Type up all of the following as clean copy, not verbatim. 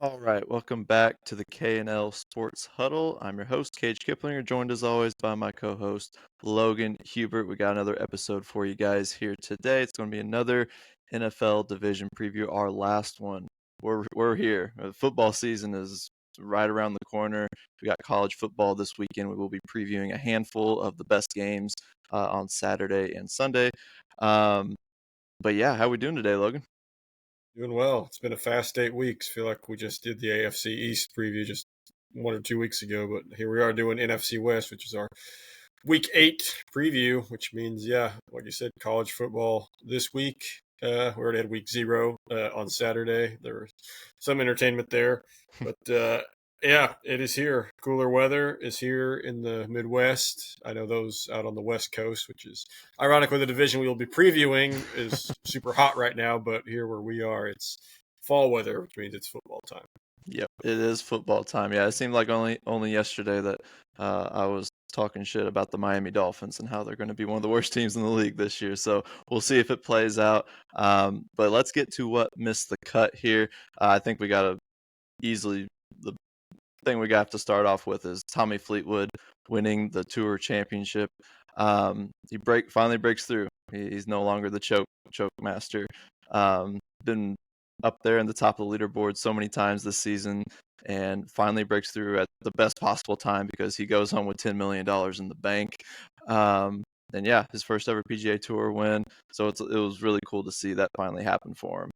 All right, welcome back to the K&L Sports Huddle. I'm your host, Cage Kiplinger, joined as always by my co-host, Logan Hubert. We got another episode for you guys here today. It's going to be another NFL division preview, our last one. We're here. Football season is right around the corner. We got college football this weekend. We will be previewing a handful of the best games on Saturday and Sunday. But yeah, how we doing today, Logan? Doing well. It's been a fast 8 weeks. Feel like we just did the AFC East preview just 1 or 2 weeks ago, but here we are doing NFC West, which is our Week 8 preview, which means, yeah, like you said, college football this week. We already had Week 0 on Saturday. There was some entertainment there, but yeah, it is here. Cooler weather is here in the Midwest. I know those out on the West Coast, which is ironically the division we will be previewing is super hot right now, but here where we are, it's fall weather, which means it's football time. Yep, it is football time. Yeah, it seemed like only yesterday that I was talking shit about the Miami Dolphins and how they're going to be one of the worst teams in the league this year. So we'll see if it plays out. But let's get to what missed the cut here. I think we got to easily the thing we got to start off with is Tommy Fleetwood winning the Tour Championship. He finally breaks through. He's no longer the choke master. Been up there in the top of the leaderboard so many times this season and finally breaks through at the best possible time because he goes home with $10 million in the bank. And yeah, his first ever PGA Tour win. So it was really cool to see that finally happen for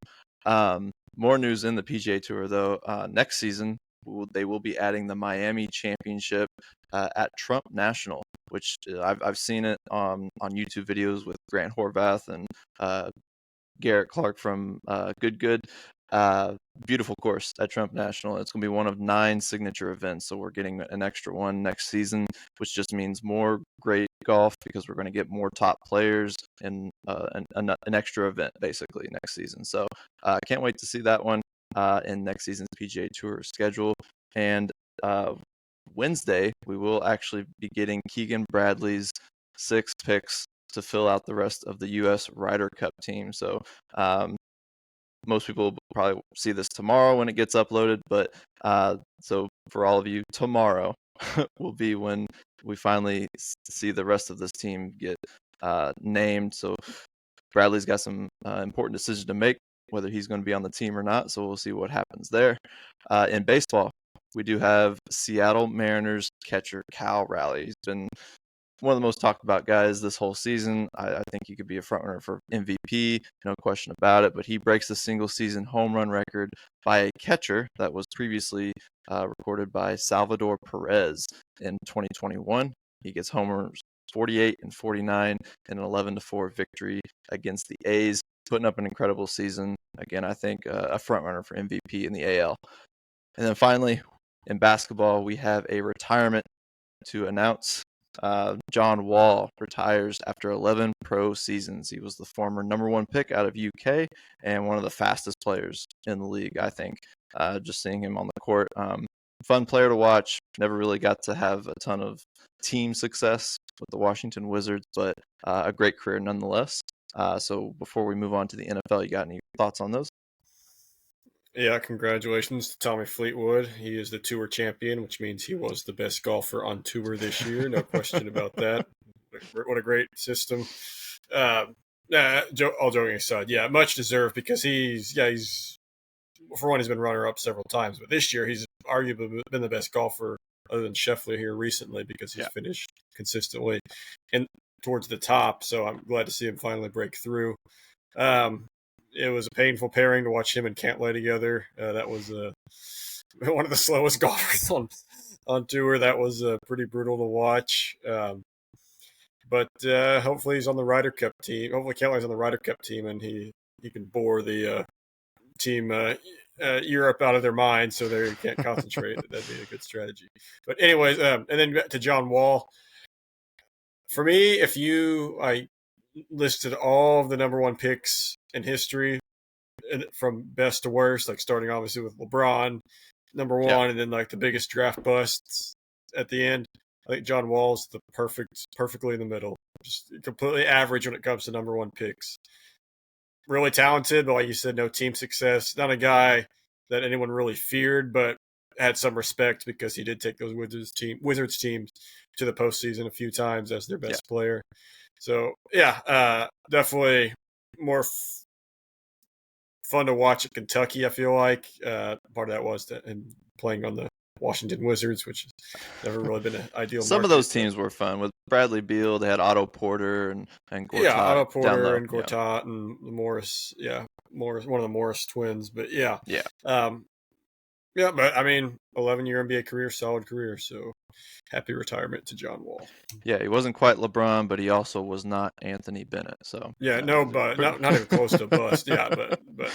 him. More news in the PGA Tour, though. Next season, they will be adding the Miami Championship at Trump National, which I've seen it on YouTube videos with Grant Horvath and Garrett Clark from Good. Beautiful course at Trump National. It's going to be one of 9 signature events, so we're getting an extra one next season, which just means more great golf because we're going to get more top players in an extra event basically next season. So can't wait to see that one in next season's PGA Tour schedule. And Wednesday, we will actually be getting Keegan Bradley's 6 picks to fill out the rest of the U.S. Ryder Cup team. So most people will probably see this tomorrow when it gets uploaded, but so for all of you, tomorrow will be when we finally see the rest of this team get named. So Bradley's got some important decisions to make, whether he's going to be on the team or not. So we'll see what happens there. In baseball, we do have Seattle Mariners catcher Cal Raleigh. He's been one of the most talked about guys this whole season. I think he could be a front runner for MVP, no question about it. But he breaks the single season home run record by a catcher that was previously recorded by Salvador Perez in 2021. He gets homers 48 and 49 in an 11-4 victory against the A's, putting up an incredible season. Again, I think a front runner for MVP in the AL. And then finally, in basketball, we have a retirement to announce. John Wall retires after 11 pro seasons. He was the former #1 pick out of UK and one of the fastest players in the league, I think. Just seeing him on the court. Fun player to watch. Never really got to have a ton of team success with the Washington Wizards, but a great career nonetheless. So before we move on to the NFL, you got any thoughts on those? Yeah, congratulations to Tommy Fleetwood. He is the Tour champion, which means he was the best golfer on tour this year. No question about that. What a great system. All joking aside, yeah, much deserved because he's for one, he's been runner-up several times, but this year he's arguably been the best golfer other than Scheffler here recently because he's finished consistently and towards the top. So I'm glad to see him finally break through. It was a painful pairing to watch him and Cantlay together. That was one of the slowest golfers on tour. That was pretty brutal to watch. But hopefully he's on the Ryder Cup team. Hopefully Cantlay's on the Ryder Cup team and he can bore the team Europe out of their mind so they can't concentrate. That'd be a good strategy. But anyways, and then back to John Wall. For me, if I listed all of the #1 picks in history from best to worst, like starting obviously with LeBron, #1, and then like the biggest draft busts at the end. I think John Wall's perfectly in the middle. Just completely average when it comes to #1 picks. Really talented, but like you said, no team success. Not a guy that anyone really feared, but had some respect because he did take those Wizards teams to the postseason a few times as their best player. So yeah, definitely more fun to watch at Kentucky. I feel like part of that was and playing on the Washington Wizards, which has never really been an ideal. Some of those teams were fun with Bradley Beal. They had Otto Porter and Gortat. Yeah, Otto Porter and Gortat and Morris. Yeah, Morris, one of the Morris twins. But yeah, yeah. But I mean, 11-year NBA career, solid career. So happy retirement to John Wall. Yeah, he wasn't quite LeBron, but he also was not Anthony Bennett. So yeah, no, but not even close to bust. Yeah, but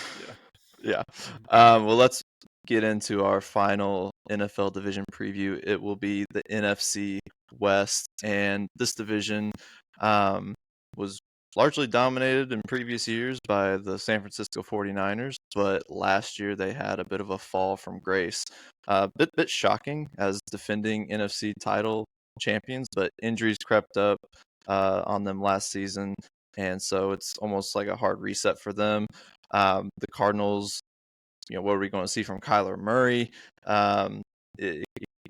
yeah. Well, let's get into our final NFL division preview. It will be the NFC West, and this division was largely dominated in previous years by the San Francisco 49ers, but last year they had a bit of a fall from grace. Bit shocking as defending NFC title champions, but injuries crept up on them last season, and so it's almost like a hard reset for them. The Cardinals, what are we going to see from Kyler Murray?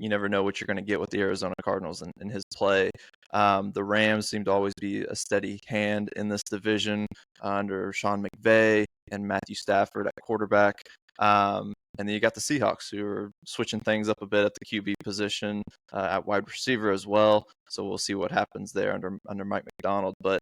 You never know what you're going to get with the Arizona Cardinals and his play. The Rams seem to always be a steady hand in this division under Sean McVay and Matthew Stafford at quarterback. And then you got the Seahawks, who are switching things up a bit at the QB position, at wide receiver as well. So we'll see what happens there under Mike Macdonald. But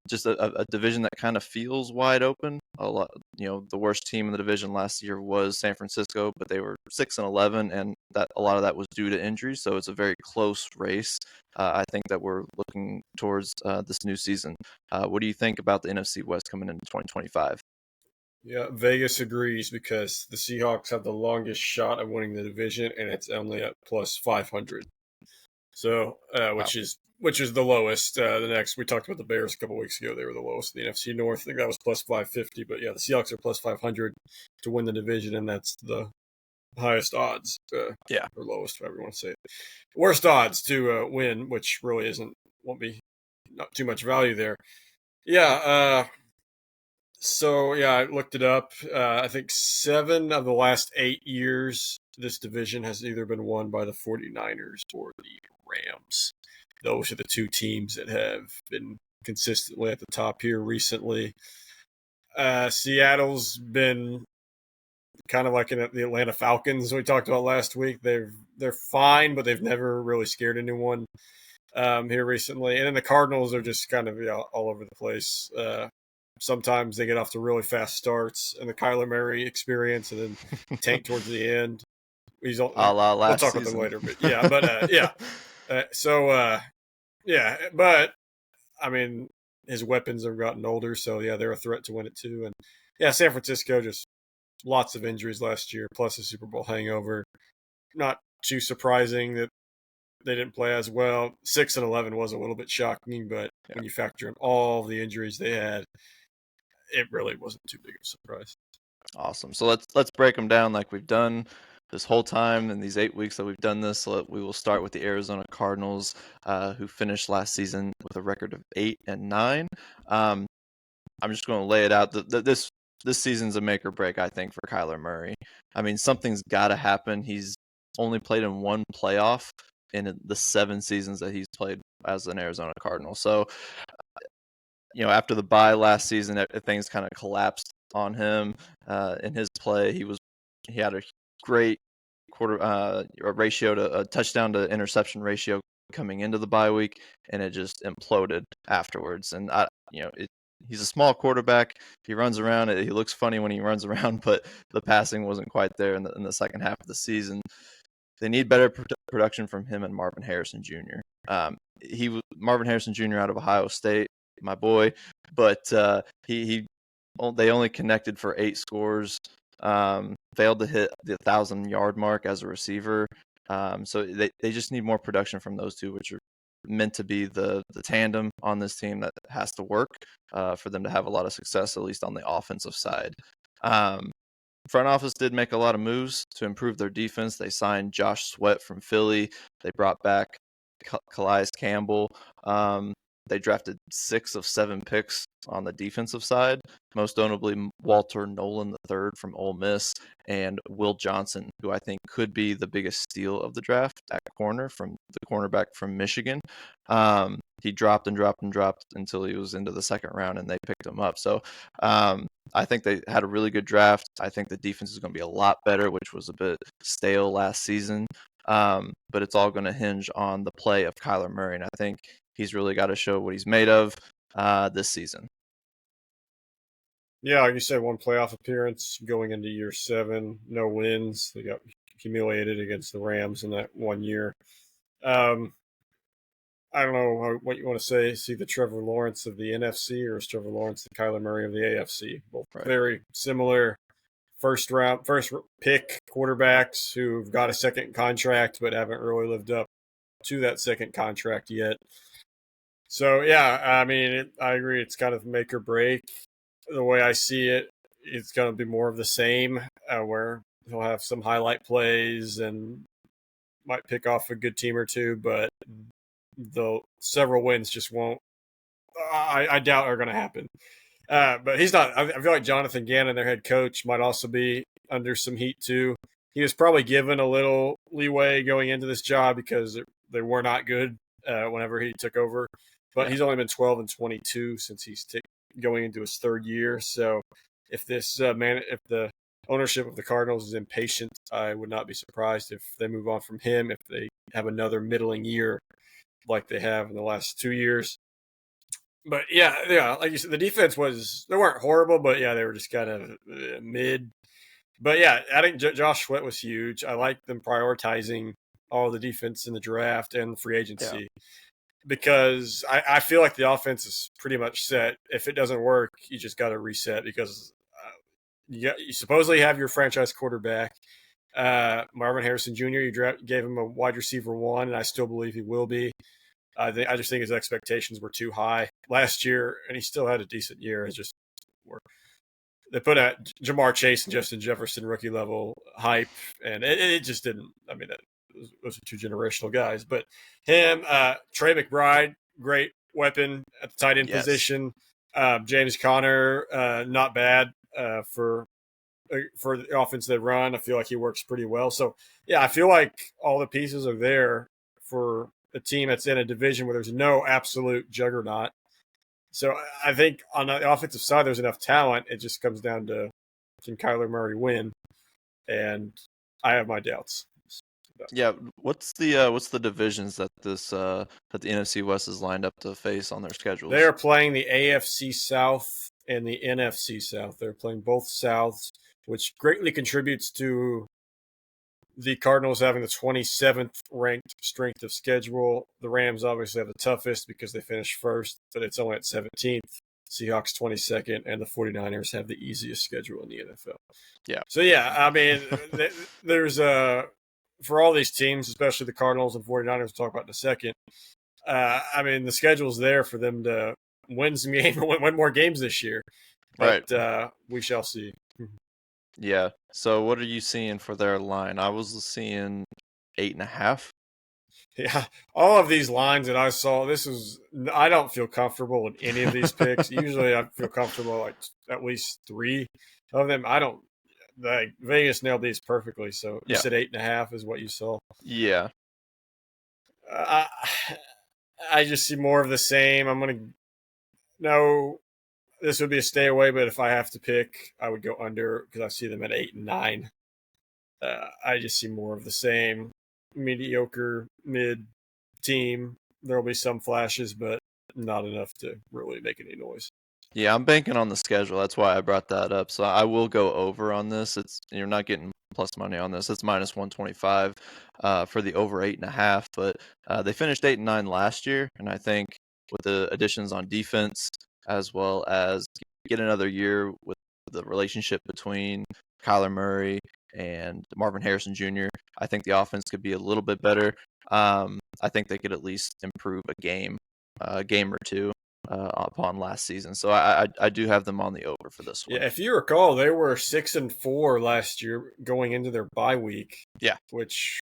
just a division that kind of feels wide open. A lot, the worst team in the division last year was San Francisco, but they were 6-11, and that a lot of that was due to injuries. So it's a very close race. I think that we're looking towards this new season. What do you think about the NFC West coming into 2025? Yeah, Vegas agrees because the Seahawks have the longest shot of winning the division, and it's only at plus 500. So, which is the lowest. The next, we talked about the Bears a couple weeks ago. They were the lowest in the NFC North. I think that was plus 550. But yeah, the Seahawks are plus 500 to win the division, and that's the highest odds. Or lowest, whatever you want to say it. Worst odds to win, which really won't be not too much value there. Yeah. So, yeah, I looked it up. I think 7 of the last 8 years, this division has either been won by the 49ers or the Rams. Those are the two teams that have been consistently at the top here recently. Seattle's been kind of like the Atlanta Falcons we talked about last week. They're fine, but they've never really scared anyone here recently. And then the Cardinals are just kind of all over the place. Sometimes they get off to really fast starts, and the Kyler Murray experience, and then tank towards the end. We'll talk about them later, but but I mean, his weapons have gotten older, so yeah, they're a threat to win it too. And yeah, San Francisco, just lots of injuries last year, plus a Super Bowl hangover. Not too surprising that they didn't play as well. 6-11 was a little bit shocking, but when you factor in all the injuries they had, it really wasn't too big of a surprise. Awesome. So let's break them down like we've done this whole time in these 8 weeks that we've done this. So we will start with the Arizona Cardinals, who finished last season with a record of 8-9. I'm just going to lay it out. This season's a make or break, I think, for Kyler Murray. I mean, something's got to happen. He's only played in one playoff in the 7 seasons that he's played as an Arizona Cardinal. So, after the bye last season, things kind of collapsed on him in his play. He had a great ratio to a touchdown to interception ratio coming into the bye week, and it just imploded afterwards. And he's a small quarterback. He runs around. He looks funny when he runs around, but the passing wasn't quite there in the second half of the season. They need better production from him and Marvin Harrison Jr. Marvin Harrison Jr. out of Ohio State, my boy, but they only connected for 8 scores. Failed to hit the 1,000-yard mark as a receiver. So they just need more production from those two, which are meant to be the tandem on this team that has to work for them to have a lot of success, at least on the offensive side. Front office did make a lot of moves to improve their defense. They signed Josh Sweat from Philly. They brought back Calais Campbell. they drafted 6 of 7 picks on the defensive side, most notably Walter Nolan III from Ole Miss and Will Johnson, who I think could be the biggest steal of the draft at corner from the cornerback from Michigan. He dropped and dropped and dropped until he was into the second round, and they picked him up. So I think they had a really good draft. I think the defense is going to be a lot better, which was a bit stale last season. But it's all going to hinge on the play of Kyler Murray, and I think he's really got to show what he's made of this season. Yeah, like you said, one playoff appearance going into year 7, no wins. They got humiliated against the Rams in that 1 year. I don't know what you want to say. See the Trevor Lawrence of the NFC, or is Trevor Lawrence the Kyler Murray of the AFC? Both very similar first pick quarterbacks who've got a second contract but haven't really lived up to that second contract yet. So, yeah, I mean, I agree. It's kind of make or break. The way I see it, it's going to be more of the same, where he'll have some highlight plays and might pick off a good team or two, but the several wins just won't, I doubt are going to happen. But he's not. I feel like Jonathan Gannon, their head coach, might also be under some heat too. He was probably given a little leeway going into this job because they were not good whenever he took over. But he's only been 12-22 since he's going into his third year. So if this if the ownership of the Cardinals is impatient, I would not be surprised if they move on from him, if they have another middling year like they have in the last 2 years. But yeah, like you said, the defense they weren't horrible, but yeah, they were just kind of mid. But yeah, adding Josh Sweat was huge. I like them prioritizing all the defense in the draft and free agency, because I feel like the offense is pretty much set. If it doesn't work, you just got to reset, because you supposedly have your franchise quarterback, Marvin Harrison Jr. You gave him a wide receiver 1, and I still believe he will be. I just think his expectations were too high last year, and he still had a decent year. It's just they put out Jamar Chase and Justin Jefferson rookie level hype, and it just didn't. I mean, those are 2 generational guys, but him, Trey McBride, great weapon at the tight end position. James Conner, not bad for the offense they run. I feel like he works pretty well. So yeah, I feel like all the pieces are there for a team that's in a division where there's no absolute juggernaut. So I think on the offensive side, there's enough talent. It just comes down to, can Kyler Murray win? And I have my doubts. Yeah, what's the divisions that the NFC West is lined up to face on their schedules? They are playing the AFC South and the NFC South. They're playing both Souths, which greatly contributes to the Cardinals having the 27th ranked strength of schedule. The Rams obviously have the toughest because they finished first, but it's only at 17th. Seahawks 22nd, and the 49ers have the easiest schedule in the NFL. Yeah. So, yeah, I mean, there's for all these teams, especially the Cardinals and 49ers, we'll talk about in a second. I mean, the schedule's there for them to win some games, win more games this year. But we shall see. Yeah. So what are you seeing for their line? I was seeing 8.5. Yeah, all of these lines that I saw, I don't feel comfortable with any of these picks. Usually I feel comfortable like at least 3 of them. Vegas nailed these perfectly. So you said 8.5 is what you saw. Yeah. I just see more of the same. This would be a stay away, but if I have to pick, I would go under, because I see them at 8 and 9. I just see more of the same. Mediocre mid team. There will be some flashes, but not enough to really make any noise. Yeah, I'm banking on the schedule. That's why I brought that up. So I will go over on this. You're not getting plus money on this. It's minus 125 for the over 8.5. But they finished 8 and 9 last year, and I think with the additions on defense, as well as get another year with the relationship between Kyler Murray and Marvin Harrison Jr., I think the offense could be a little bit better. I think they could at least improve a game or two upon last season. So I do have them on the over for this one. Yeah, if you recall, they were 6-4 last year going into their bye week. Yeah, which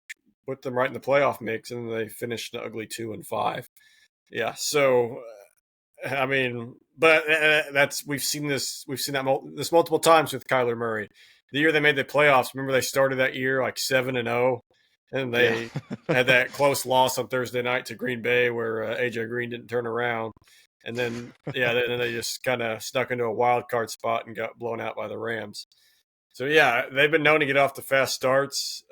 put them right in the playoff mix, and they finished an ugly 2-5. Yeah, so I mean, but we've seen this multiple times with Kyler Murray. The year they made the playoffs, remember they started that year like 7-0, and Yeah. they had that close loss on Thursday night to Green Bay where AJ Green didn't turn around, and then then they just kind of snuck into a wild card spot and got blown out by the Rams. So yeah, they've been known to get off the fast starts.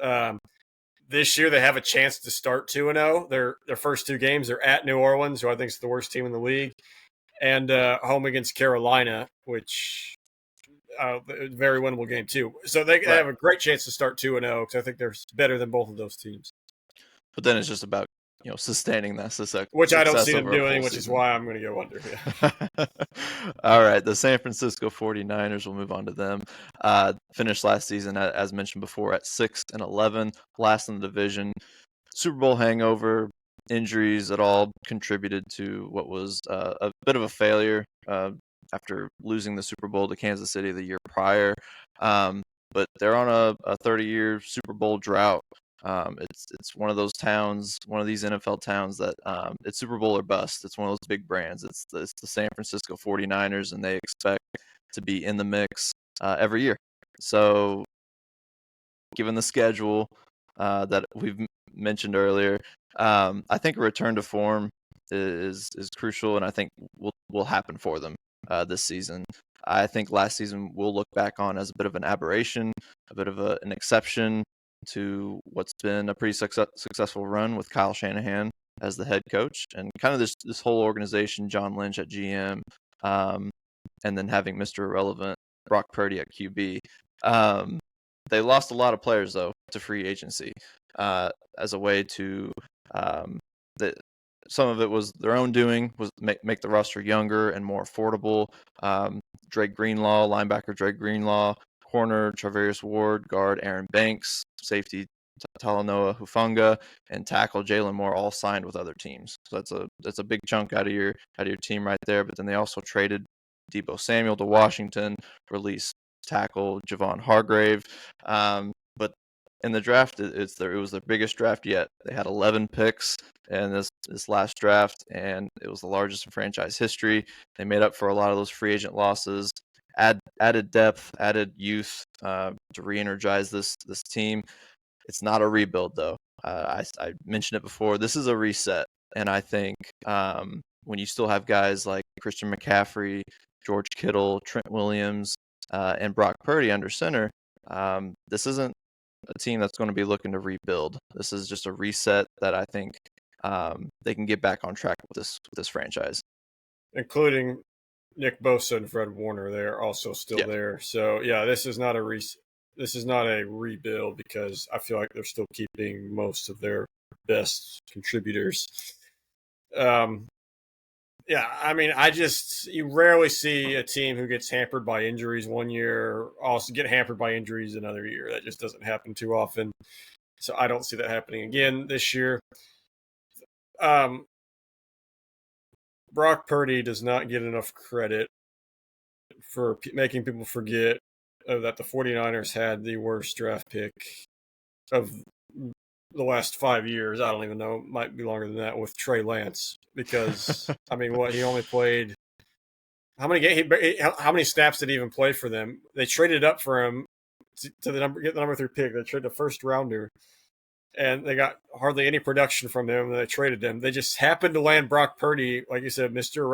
This year they have a chance to start 2-0. Their first two games are at New Orleans, who I think is the worst team in the league, and home against Carolina, which very winnable game too. So they have a great chance to start 2-0 because I think they're better than both of those teams. But then it's just about sustaining that success, which I don't see them over doing, which is why I'm going to go under. Yeah. All right, the San Francisco 49ers, we'll move on to them. Finished last season, as mentioned before, at 6-11, last in the division. Super Bowl hangover, injuries at all contributed to what was a bit of a failure after losing the Super Bowl to Kansas City the year prior. But they're on a 30-year Super Bowl drought. It's one of those towns, one of these NFL towns that it's Super Bowl or bust. It's one of those big brands. It's the San Francisco 49ers, and they expect to be in the mix every year. So given the schedule that we've mentioned earlier, I think a return to form is crucial, and I think will happen for them this season. I think last season we'll look back on as a bit of an aberration, a bit of an exception to what's been a pretty successful run with Kyle Shanahan as the head coach, and kind of this whole organization, John Lynch at GM, and then having Mr. Irrelevant, Brock Purdy at QB. They lost a lot of players, though, to free agency as a way to some of it was their own doing, was make the roster younger and more affordable. Drake Greenlaw, linebacker Drake Greenlaw, corner Travarius Ward, guard Aaron Banks, safety Talanoa Hufanga, and tackle Jalen Moore all signed with other teams. So that's a big chunk out of your team right there. But then they also traded Deebo Samuel to Washington, released tackle Javon Hargrave. But in the draft, it was their biggest draft yet. They had 11 picks in this last draft, and it was the largest in franchise history. They made up for a lot of those free agent losses, added depth, added youth to re-energize this team. It's not a rebuild, though. I mentioned it before. This is a reset, and I think when you still have guys like Christian McCaffrey, George Kittle, Trent Williams, and Brock Purdy under center, this isn't a team that's going to be looking to rebuild. This is just a reset that I think they can get back on track with this franchise, including Nick Bosa and Fred Warner. They're also still there. So yeah, this is not a rebuild because I feel like they're still keeping most of their best contributors. Yeah, I mean, you rarely see a team who gets hampered by injuries one year also get hampered by injuries another year. That just doesn't happen too often. So I don't see that happening again this year. Brock Purdy does not get enough credit for making people forget that the 49ers had the worst draft pick of the last 5 years. I don't even know. It might be longer than that with Trey Lance because, I mean, he only played – how many snaps did he even play for them? They traded up for him to get the number 3 pick. They traded the first rounder, and they got hardly any production from him. And they traded him. They just happened to land Brock Purdy, like you said, Mr.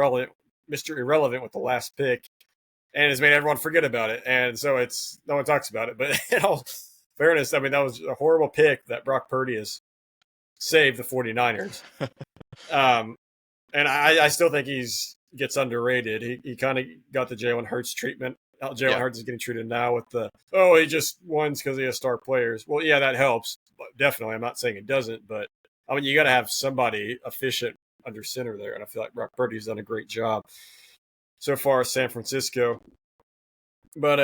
Irrelevant with the last pick, and has made everyone forget about it. And so no one talks about it. But in all fairness, I mean, that was a horrible pick that Brock Purdy has saved the 49ers. And I still think gets underrated. He kind of got the Jalen Hurts treatment. Jalen Hurts is getting treated now with he just wins because he has star players. Well, yeah, that helps. Definitely. I'm not saying it doesn't, but I mean, you got to have somebody efficient under center there. And I feel like Brock Purdy's done a great job so far as San Francisco. But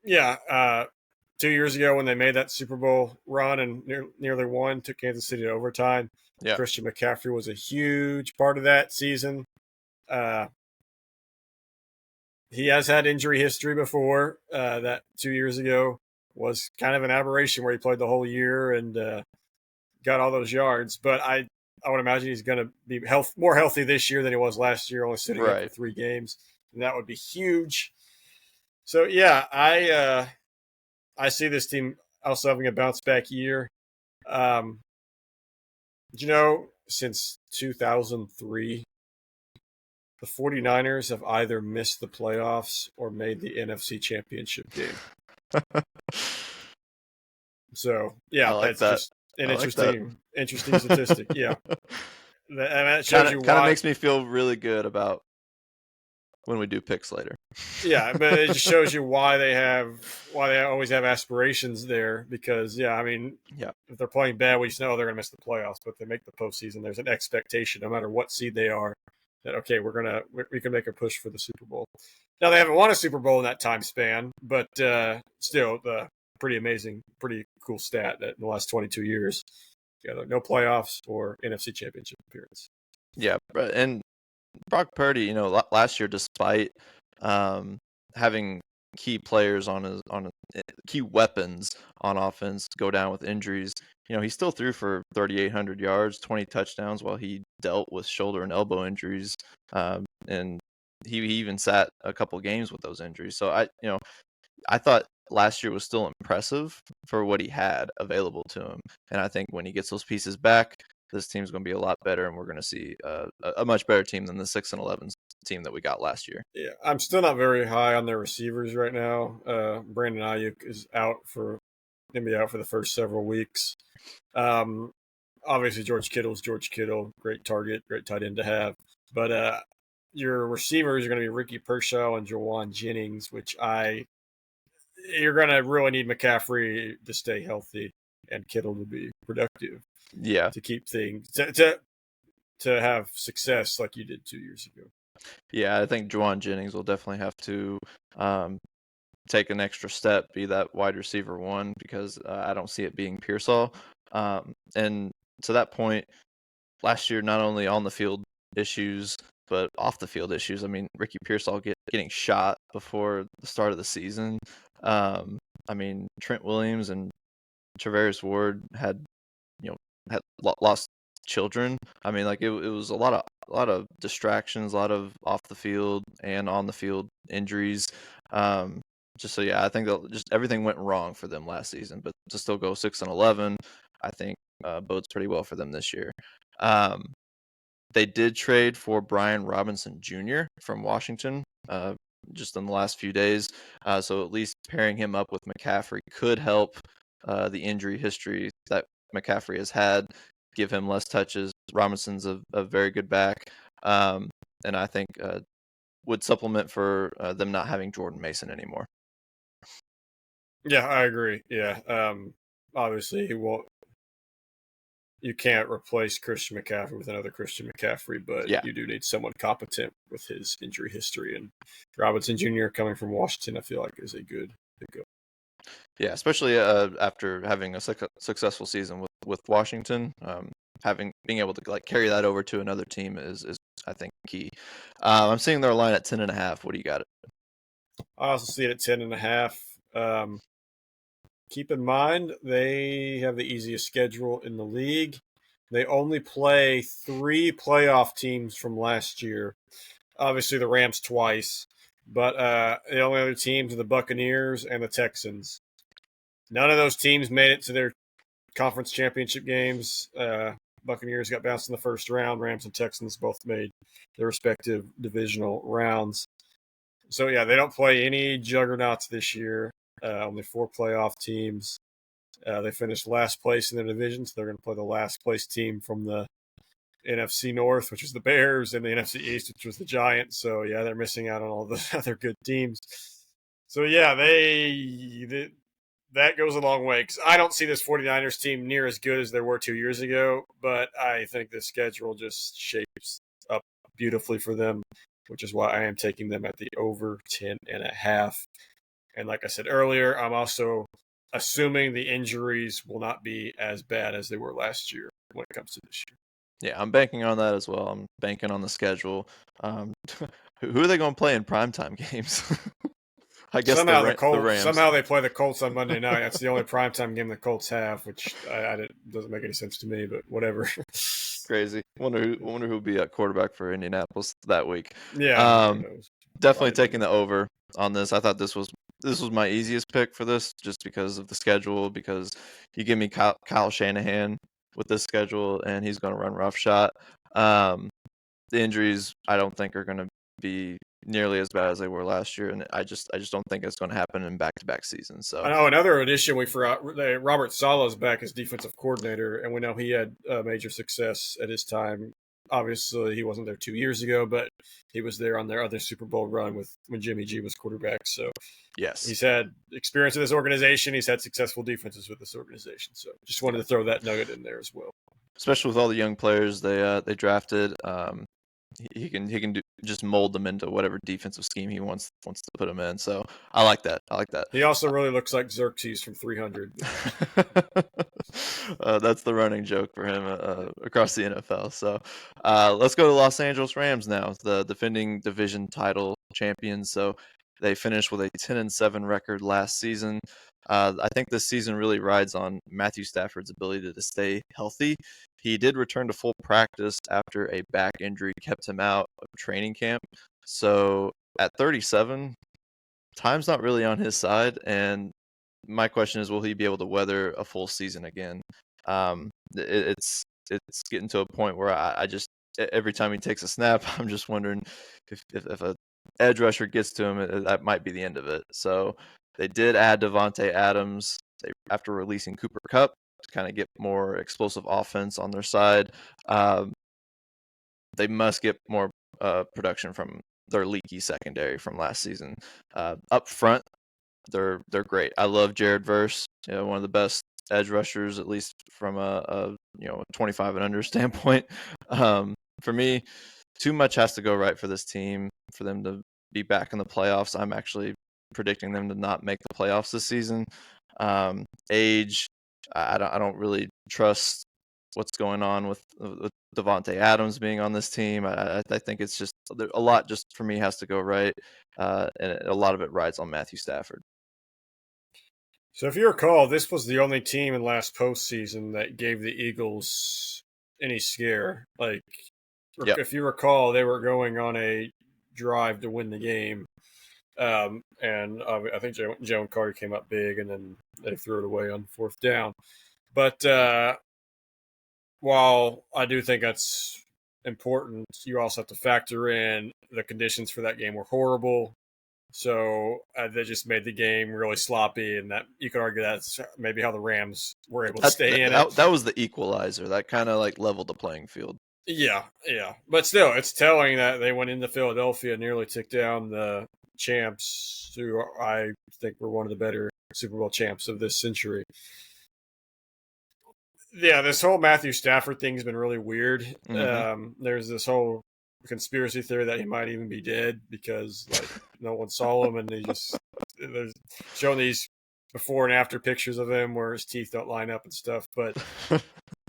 2 years ago when they made that Super Bowl run and nearly won, took Kansas City to overtime. Yeah. Christian McCaffrey was a huge part of that season. He has had injury history before. That 2 years ago was kind of an aberration where he played the whole year and got all those yards. But I would imagine he's going to be more healthy this year than he was last year, only sitting out for 3 games, and that would be huge. So yeah, I see this team also having a bounce back year. Since 2003, the 49ers have either missed the playoffs or made the NFC Championship game. So, yeah, that's just an interesting statistic. Yeah. And that shows you why. Kind of makes me feel really good about when we do picks later. Yeah, but it just shows you why they always have aspirations there. Because if they're playing bad, we just know they're going to miss the playoffs. But if they make the postseason, there's an expectation, no matter what seed they are, that okay, we can make a push for the Super Bowl. Now they haven't won a Super Bowl in that time span, but still, the pretty amazing, pretty cool stat that in the last 22 years, no playoffs or NFC Championship appearance. Yeah, and Brock Purdy, last year, despite having key players key weapons on offense go down with injuries, he still threw for 3,800 yards, 20 touchdowns while he dealt with shoulder and elbow injuries, and he even sat a couple games with those injuries. So I thought last year was still impressive for what he had available to him, and I think when he gets those pieces back, this team's going to be a lot better, and we're going to see a much better team than the 6-11 team that we got last year. Yeah, I'm still not very high on their receivers right now. Brandon Ayuk is going to be out for the first several weeks. Obviously, George Kittle's George Kittle, great target, great tight end to have. But your receivers are going to be Ricky Pershaw and Jawan Jennings, which you're going to really need McCaffrey to stay healthy and Kittle to be productive. Yeah, to keep things to have success like you did 2 years ago. Yeah, I think Jawan Jennings will definitely have to take an extra step, be that wide receiver one, because I don't see it being Pearsall. And to that point, last year, not only on the field issues, but off the field issues. I mean, Ricky Pearsall getting shot before the start of the season. Trent Williams and Travaris Ward had lost children. It was a lot of distractions, a lot of off the field and on the field injuries. I think that just everything went wrong for them last season. But to still go 6-11, I think bodes pretty well for them this year. They did trade for Brian Robinson Jr. from Washington just in the last few days. So at least pairing him up with McCaffrey could help the injury history that McCaffrey has had, give him less touches. Robinson's a very good back, and I think would supplement for them not having Jordan Mason anymore. Yeah, I agree. Yeah, obviously you can't replace Christian McCaffrey with another Christian McCaffrey, but you do need someone competent with his injury history. And Robinson Jr. coming from Washington, I feel like is a good go. Yeah, especially after having a successful season with Washington, being able to carry that over to another team is I think key. I'm seeing their line at 10.5. What do you got? I also see it at 10.5. Keep in mind they have the easiest schedule in the league. They only play 3 playoff teams from last year. Obviously, the Rams twice, but the only other teams are the Buccaneers and the Texans. None of those teams made it to their conference championship games. Buccaneers got bounced in the first round. Rams and Texans both made their respective divisional rounds. So, yeah, they don't play any juggernauts this year. Only 4 playoff teams. They finished last place in their division, so they're going to play the last place team from the NFC North, which is the Bears, and the NFC East, which was the Giants. So, yeah, they're missing out on all the other good teams. So, yeah, that goes a long way, because I don't see this 49ers team near as good as they were 2 years ago, but I think the schedule just shapes up beautifully for them, which is why I am taking them at the over 10.5. And like I said earlier, I'm also assuming the injuries will not be as bad as they were last year when it comes to this year. Yeah, I'm banking on that as well. I'm banking on the schedule. Who are they going to play in primetime games? I guess somehow the Rams. Somehow they play the Colts on Monday night. That's the only primetime game the Colts have, which doesn't make any sense to me, but whatever. crazy. Wonder who'll be at quarterback for Indianapolis that week. Yeah, who Um, knows? Definitely Probably taking didn't. the over on this. I thought this was my easiest pick for this, just because of the schedule. Because you give me Kyle Shanahan with this schedule, and he's going to run roughshod. The injuries I don't think are going to be nearly as bad as they were last year, and I just don't think it's going to happen in back-to-back seasons. So I know another addition we forgot. Robert Sala's back as defensive coordinator, and we know he had major success at his time. Obviously, he wasn't there 2 years ago, but he was there on their other Super Bowl run when Jimmy G was quarterback. So yes, he's had experience with this organization. He's had successful defenses with this organization. So just wanted to throw that nugget in there as well. especially with all the young players they drafted. He can just mold them into whatever defensive scheme he wants to put them in. So I like that. He also really looks like Xerxes from 300. That's the running joke for him across the NFL. So let's go to Los Angeles Rams now, the defending division title champions. So they finished with a 10-7 record last season. I think this season really rides on Matthew Stafford's ability to stay healthy. He did return to full practice after a back injury kept him out of training camp. So at 37, time's not really on his side, and my question is, will he be able to weather a full season again? It's getting to a point where I just every time he takes a snap, I'm just wondering if a edge rusher gets to him, that might be the end of it. So they did add Devontae Adams after releasing Cooper Kupp to kind of get more explosive offense on their side. They must get more production from their leaky secondary from last season. Up front, they're great. I love Jared Verse, one of the best edge rushers, at least from a 25 and under standpoint. For me, too much has to go right for this team for them to be back in the playoffs. I'm actually predicting them to not make the playoffs this season. Age, I don't really trust what's going on with Devontae Adams being on this team. I think it's just a lot just for me has to go right, and a lot of it rides on Matthew Stafford. So if you recall, this was the only team in last postseason that gave the Eagles any scare. Like, Yep. if you recall, they were going on a drive to win the game. And I think Joe and Carter came up big, and then they threw it away on fourth down. But while I do think that's important, you also have to factor in the conditions for that game were horrible. So they just made the game really sloppy, and that you could argue that's maybe how the Rams were able to stay in it. That was the equalizer. That kind of like leveled the playing field. Yeah. But still, it's telling that they went into Philadelphia and nearly took down the champs, who I think were one of the better Super Bowl champs of this century. Yeah, this whole Matthew Stafford thing's been really weird. Mm-hmm. There's this whole conspiracy theory that he might even be dead because no one saw him, and they're showing these before and after pictures of him where his teeth don't line up and stuff. But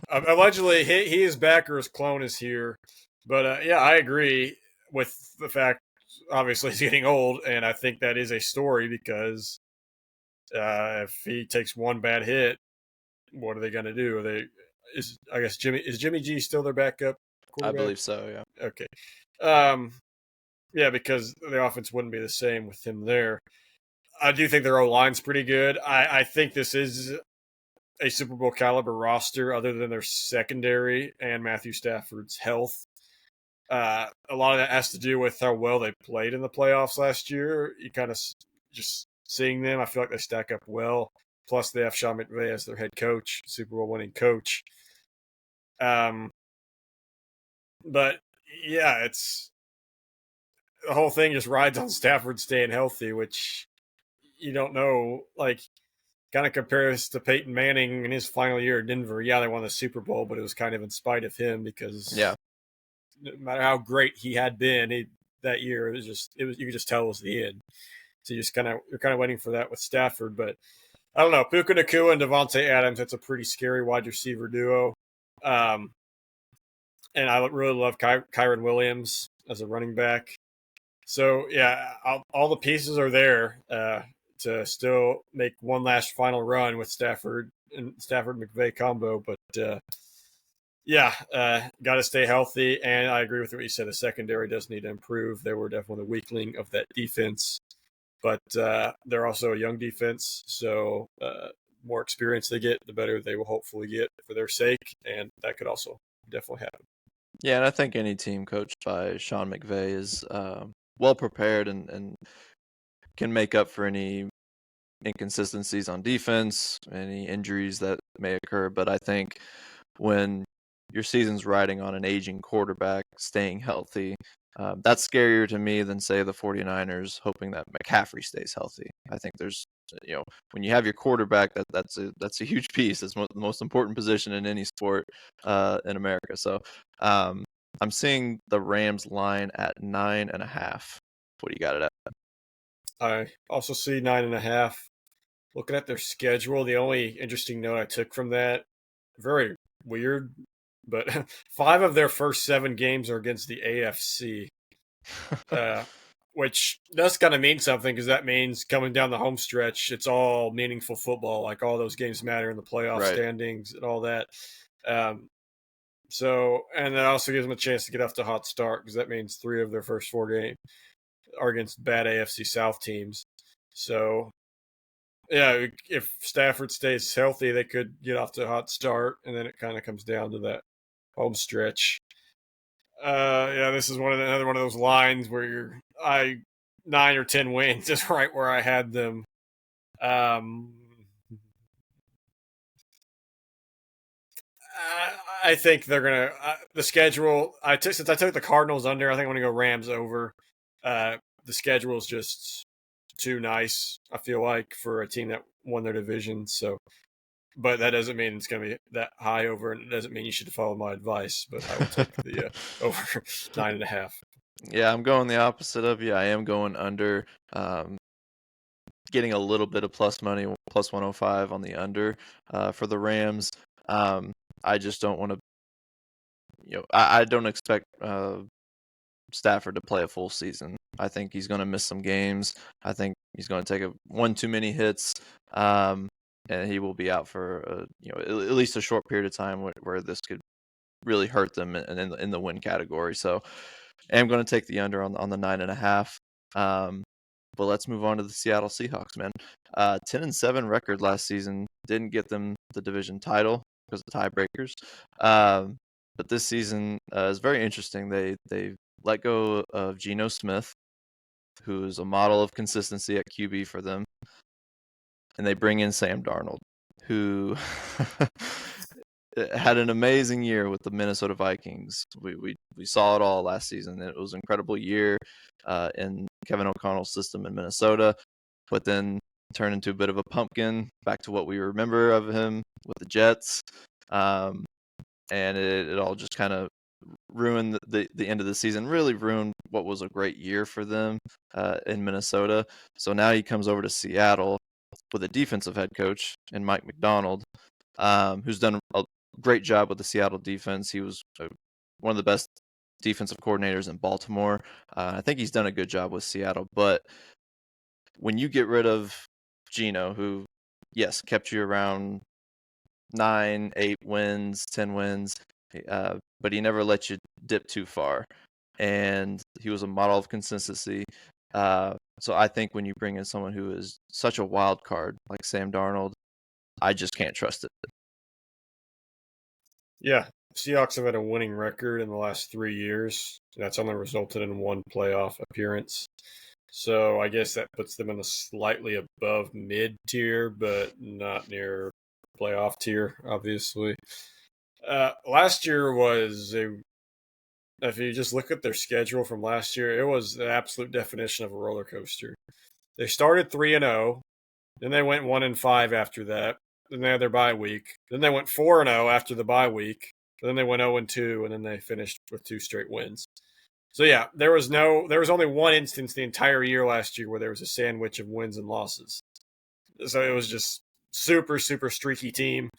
allegedly he is back or his clone is here. But yeah, I agree with the fact. Obviously, he's getting old, and I think that is a story because if he takes one bad hit, what are they going to do? Is Jimmy G still their backup quarterback? I believe so. Yeah. Okay. Yeah, because the offense wouldn't be the same with him there. I do think their O-line's pretty good. I think this is a Super Bowl caliber roster, other than their secondary and Matthew Stafford's health. A lot of that has to do with how well they played in the playoffs last year. You kind of just seeing them, I feel like they stack up well. Plus, they have Sean McVay as their head coach, Super Bowl winning coach. But yeah, the whole thing just rides on Stafford staying healthy, which you don't know. Like, kind of compares to Peyton Manning in his final year at Denver. Yeah, they won the Super Bowl, but it was kind of in spite of him because no matter how great he had been that year, you could just tell it was the end. So you're kind of waiting for that with Stafford, but I don't know. Puka Nacua and Devontae Adams, that's a pretty scary wide receiver duo. And I really love Kyron Williams as a running back. So, yeah, all the pieces are there to still make one last final run with Stafford and Stafford-McVay combo. But Yeah, got to stay healthy, and I agree with what you said. The secondary does need to improve. They were definitely the weakling of that defense, but they're also a young defense, so more experience they get, the better they will hopefully get for their sake, and that could also definitely happen. Yeah, and I think any team coached by Sean McVay is well prepared and can make up for any inconsistencies on defense, any injuries that may occur. But I think when your season's riding on an aging quarterback staying healthy, that's scarier to me than, say, the 49ers hoping that McCaffrey stays healthy. I think there's, when you have your quarterback, that's a huge piece. It's the most important position in any sport in America. So I'm seeing the Rams line at 9.5. What do you got it at? I also see 9.5. Looking at their schedule, the only interesting note I took from that, very weird, but 5 of their first 7 games are against the AFC, which does kind of mean something because that means coming down the home stretch, it's all meaningful football. Like all those games matter in the playoff Right. standings and all that. And that also gives them a chance to get off to a hot start because that means 3 of their first 4 games are against bad AFC South teams. So yeah, if Stafford stays healthy, they could get off to a hot start, and then it kind of comes down to that home stretch. Yeah, this is another one of those lines where 9 or 10 wins is right where I had them. I think they're gonna the schedule. Since I took the Cardinals under, I think I'm gonna go Rams over. The schedule is just too nice. I feel like for a team that won their division. So, but that doesn't mean it's gonna be that high over, and it doesn't mean you should follow my advice. But I will take the over 9.5. Yeah, I'm going the opposite of you. I am going under, getting a little bit of plus money, plus 105 on the under for the Rams. I just don't want to, I don't expect Stafford to play a full season. I think he's going to miss some games. I think he's going to take one too many hits, and he will be out for at least a short period of time where this could really hurt them in the win category. So I'm going to take the under on the 9.5. But let's move on to the Seattle Seahawks, man. 10-7 record last season didn't get them the division title because of tiebreakers. But this season is very interesting. They let go of Geno Smith, who's a model of consistency at QB for them, and they bring in Sam Darnold, who had an amazing year with the Minnesota Vikings. We saw it all last season. It was an incredible year in Kevin O'Connell's system in Minnesota, but then turned into a bit of a pumpkin, back to what we remember of him with the Jets. And it all just kind of ruined the end of the season, really ruined what was a great year for them in Minnesota. So now he comes over to Seattle with a defensive head coach in Mike Macdonald, who's done a great job with the Seattle defense. He was one of the best defensive coordinators in Baltimore. I think he's done a good job with Seattle. But when you get rid of Geno, who, yes, kept you around 9, 8 wins, 10 wins, but he never let you dip too far. And he was a model of consistency. So I think when you bring in someone who is such a wild card like Sam Darnold, I just can't trust it. Yeah, Seahawks have had a winning record in the last 3 years. That's only resulted in 1 playoff appearance. So I guess that puts them in a slightly above mid tier, but not near playoff tier, obviously. Last year if you just look at their schedule from last year, it was the absolute definition of a roller coaster. They started 3-0, then they went 1-5 after that. Then they had their bye week. Then they went 4-0 after the bye week. Then they went 0-2, and then they finished with 2 straight wins. So yeah, there was only one instance the entire year last year where there was a sandwich of wins and losses. So it was just super, super streaky team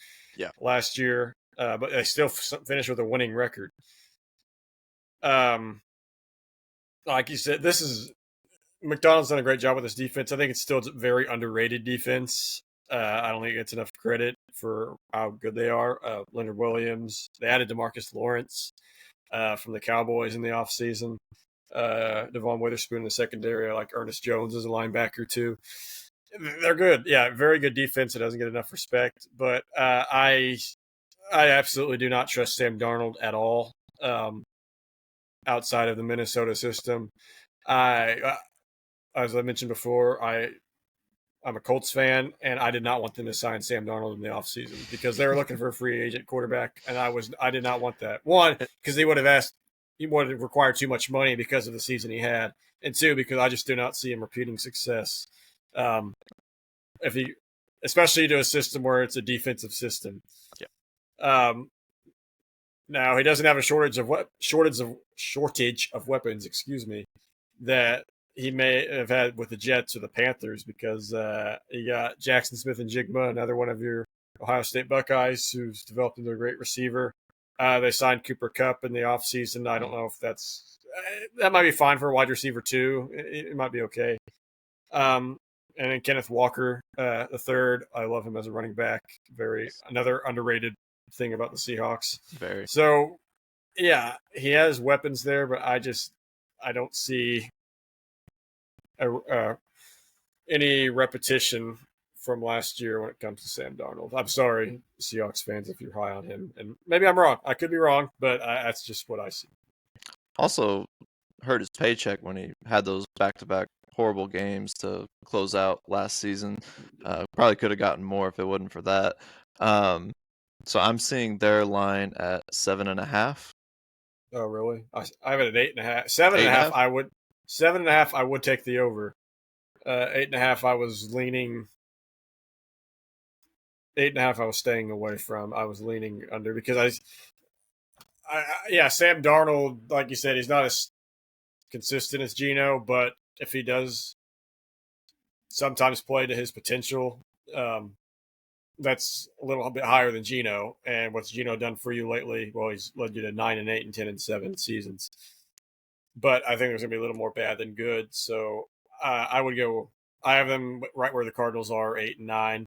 last year, but they still finished with a winning record. Like you said, McDonald's done a great job with this defense. I think it's still a very underrated defense. I don't think it's enough credit. for how good they are. Leonard Williams. They added DeMarcus Lawrence from the Cowboys in the offseason. Devon Witherspoon in the secondary. I like Ernest Jones as a linebacker too. They're good. Yeah, very good defense. It doesn't get enough respect. But I absolutely do not trust Sam Darnold at all outside of the Minnesota system. As I mentioned before, I'm a Colts fan, and I did not want them to sign Sam Darnold in the offseason because they were looking for a free agent quarterback, and I did not want that. One, because he would have required too much money because of the season he had, and two, because I just do not see him repeating success. If he, especially to a system where it's a defensive system. Yeah. Now he doesn't have a shortage of weapons. Excuse me, that he may have had with the Jets or the Panthers because you got Jackson Smith and Jigma, another one of your Ohio State Buckeyes, who's developed into a great receiver. They signed Cooper Kupp in the offseason. I don't know if that might be fine for a wide receiver too. It might be okay. And then Kenneth Walker, the third. I love him as a running back. Another underrated thing about the Seahawks. Very. So, yeah, he has weapons there, but I don't see any repetition from last year when it comes to Sam Darnold. I'm sorry, Seahawks fans, if you're high on him. And maybe I'm wrong. I could be wrong, but that's just what I see. Also hurt his paycheck when he had those back-to-back horrible games to close out last season. Probably could have gotten more if it wasn't for that. So I'm seeing their line at 7.5. Oh, really? I have it at 8.5. 7.5. 7.5. I would take the over. 8.5. I was leaning. 8.5. I was staying away from. I was leaning under because Sam Darnold, like you said, he's not as consistent as Geno, but if he does sometimes play to his potential, that's a little bit higher than Geno. And what's Geno done for you lately? Well, he's led you to 9-8 and 10-7 seasons. But I think there's going to be a little more bad than good. So I would go. I have them right where the Cardinals are, 8-9.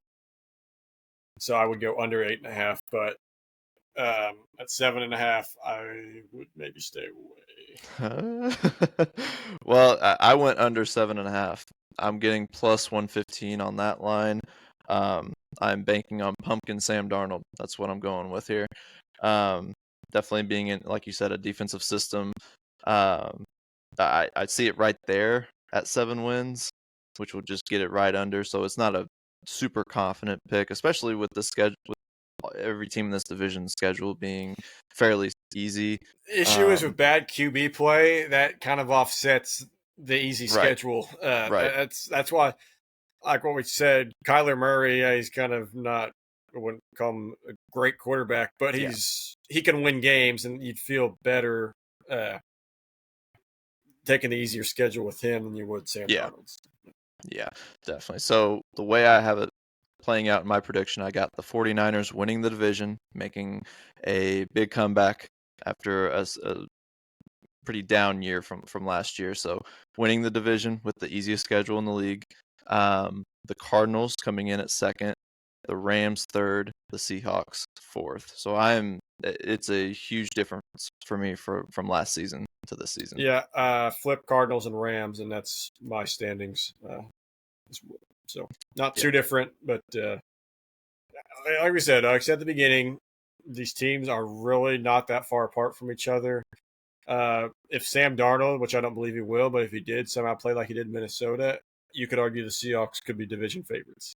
So I would go under 8.5. But at 7.5, I would maybe stay away. Well, I went under 7.5. I'm getting plus 115 on that line. I'm banking on Pumpkin Sam Darnold. That's what I'm going with here. Definitely being in, like you said, a defensive system. I see it right there at 7 wins, which would just get it right under. So it's not a super confident pick, especially with the schedule, with every team in this division schedule being fairly easy. The issue is with bad QB play, that kind of offsets the easy schedule. Right. That's why, like what we said, Kyler Murray, he's kind of not, I wouldn't call him a great quarterback, but he can win games, and you'd feel better taking the easier schedule with him than you would Sam Darnold. Yeah, definitely. So the way I have it playing out in my prediction, I got the 49ers winning the division, making a big comeback after a pretty down year from last year. So winning the division with the easiest schedule in the league. The Cardinals coming in at second, the Rams third, the Seahawks fourth. So it's a huge difference for me from last season to this season. Yeah, flip Cardinals and Rams, and that's my standings. So not too different, but like we said, like I said at the beginning, these teams are really not that far apart from each other. If Sam Darnold, which I don't believe he will, but if he did somehow play like he did in Minnesota, you could argue the Seahawks could be division favorites.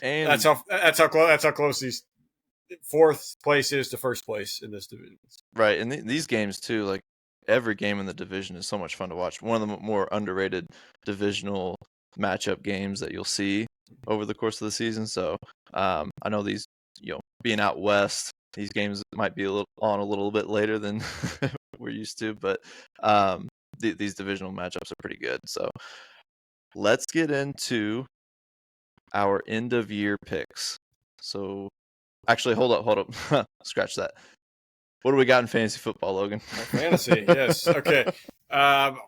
And that's how close these fourth place is to first place in this division. Right, and these games too, like every game in the division is so much fun to watch. One of the more underrated divisional matchup games that you'll see over the course of the season. So I know these, being out west, these games might be a little bit later than we're used to, but these divisional matchups are pretty good. So let's get into our end of year picks. So actually, hold up. Scratch that. What do we got in fantasy football, Logan? Fantasy, yes. Okay.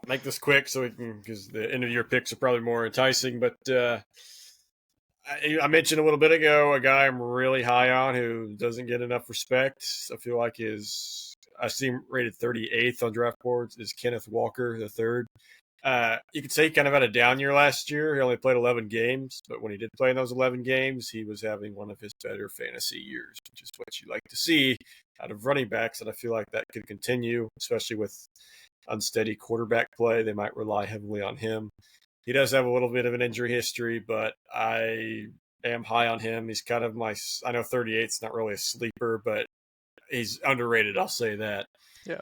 Make this quick so we can, because the end of year picks are probably more enticing. But I mentioned a little bit ago a guy I'm really high on who doesn't get enough respect. I feel like I see him rated 38th on draft boards is Kenneth Walker the third. You could say he kind of had a down year last year. He only played 11 games, but when he did play in those 11 games, he was having one of his better fantasy years, which is what you like to see out of running backs. And I feel like that could continue, especially with unsteady quarterback play. They might rely heavily on him. He does have a little bit of an injury history, but I am high on him. He's kind of I know 38 is not really a sleeper, but he's underrated. I'll say that. Yeah.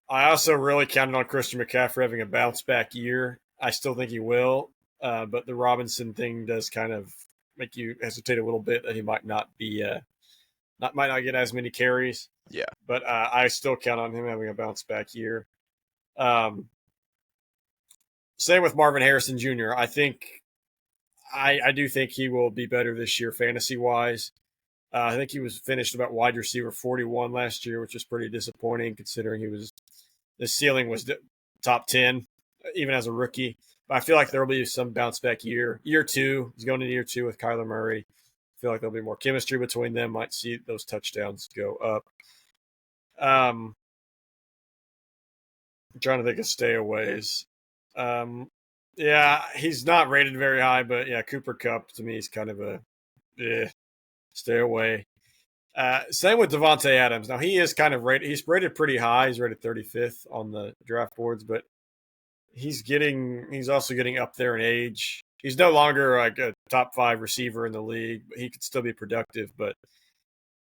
I also really counted on Christian McCaffrey having a bounce back year. I still think he will, but the Robinson thing does kind of make you hesitate a little bit that he might not get as many carries. Yeah. But I still count on him having a bounce back year. Same with Marvin Harrison Jr. I do think he will be better this year fantasy wise. I think he was finished about wide receiver 41 last year, which was pretty disappointing considering the ceiling was top 10, even as a rookie. But I feel like there will be some bounce back year. Year two, he's going into year two with Kyler Murray. I feel like there'll be more chemistry between them. Might see those touchdowns go up. I'm trying to think of stayaways. Yeah, he's not rated very high, but yeah, Cooper Kupp to me is kind of a stay away. Same with Devontae Adams. Now he is kind of rated. He's rated pretty high. He's rated 35th on the draft boards, but he's also getting up there in age. He's no longer like a top 5 receiver in the league, but he could still be productive. But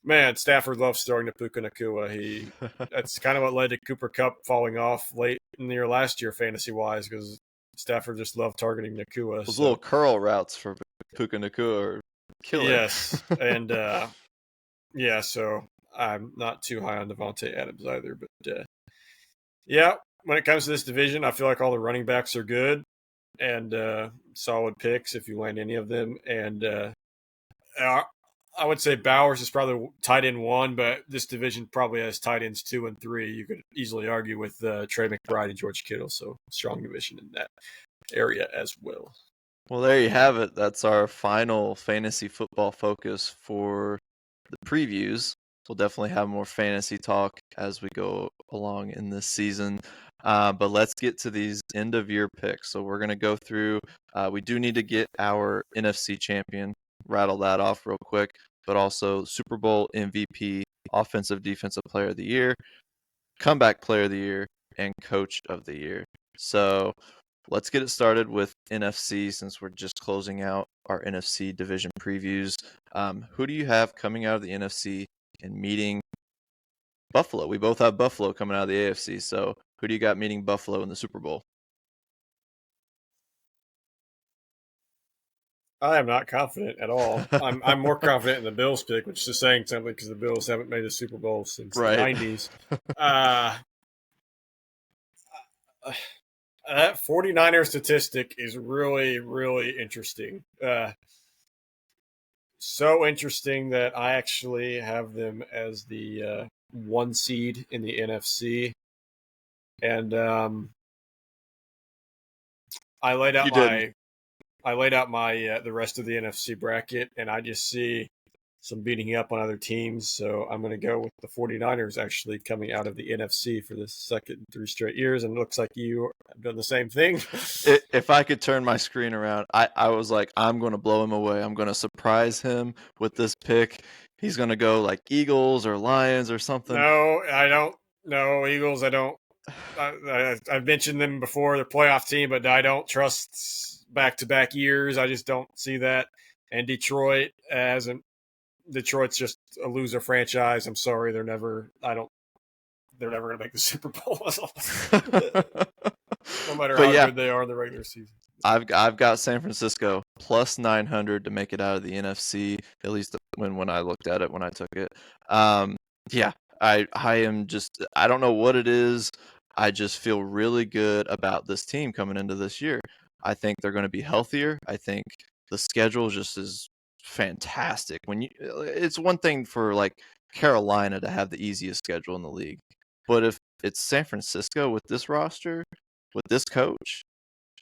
man, Stafford loves throwing to Puka Nacua. That's kind of what led to Cooper Kupp falling off late in the year last year, fantasy wise, because Stafford just loved targeting Nacua. Those little curl routes for Puka Nacua are killer. Yes, and yeah, so I'm not too high on Devontae Adams either. But yeah, when it comes to this division, I feel like all the running backs are good and solid picks if you land any of them. And I would say Bowers is probably tight end 1, but this division probably has tight ends 2 and 3. You could easily argue with Trey McBride and George Kittle, so strong division in that area as well. Well, there you have it. That's our final fantasy football focus for the previews. We'll definitely have more fantasy talk as we go along in this season. But let's get to these end of year picks. So we're going to go through. We do need to get our NFC champion, rattle that off real quick, but also Super Bowl MVP, offensive defensive player of the year, comeback player of the year, and coach of the year. So let's get it started with NFC since we're just closing out our NFC division previews. Who do you have coming out of the NFC and meeting Buffalo? We both have Buffalo coming out of the AFC. So who do you got meeting Buffalo in the Super Bowl? I am not confident at all. I'm more confident in the Bills pick, which is saying something because the Bills haven't made a Super Bowl since the 90s. That 49er statistic is really, really interesting. So interesting that I actually have them as the 1 seed in the NFC. And I laid out the rest of the NFC bracket, and I just see some beating up on other teams. So I'm going to go with the 49ers actually coming out of the NFC for the second 3 straight years. And it looks like you have done the same thing. If I could turn my screen around, I was like, I'm going to blow him away. I'm going to surprise him with this pick. He's going to go like Eagles or Lions or something. No, I don't. No, Eagles, I don't. I've mentioned them before, they're playoff team, but I don't trust back-to-back years. I just don't see that. And Detroit's just a loser franchise. I'm sorry, they're never going to make the Super Bowl. No matter how good they are in the regular season. I've got San Francisco plus 900 to make it out of the NFC, at least when I looked at it when I took it. Yeah, I am just, I don't know what it is. I just feel really good about this team coming into this year. I think they're going to be healthier. I think the schedule just is fantastic. It's one thing for like Carolina to have the easiest schedule in the league, but if it's San Francisco with this roster, with this coach,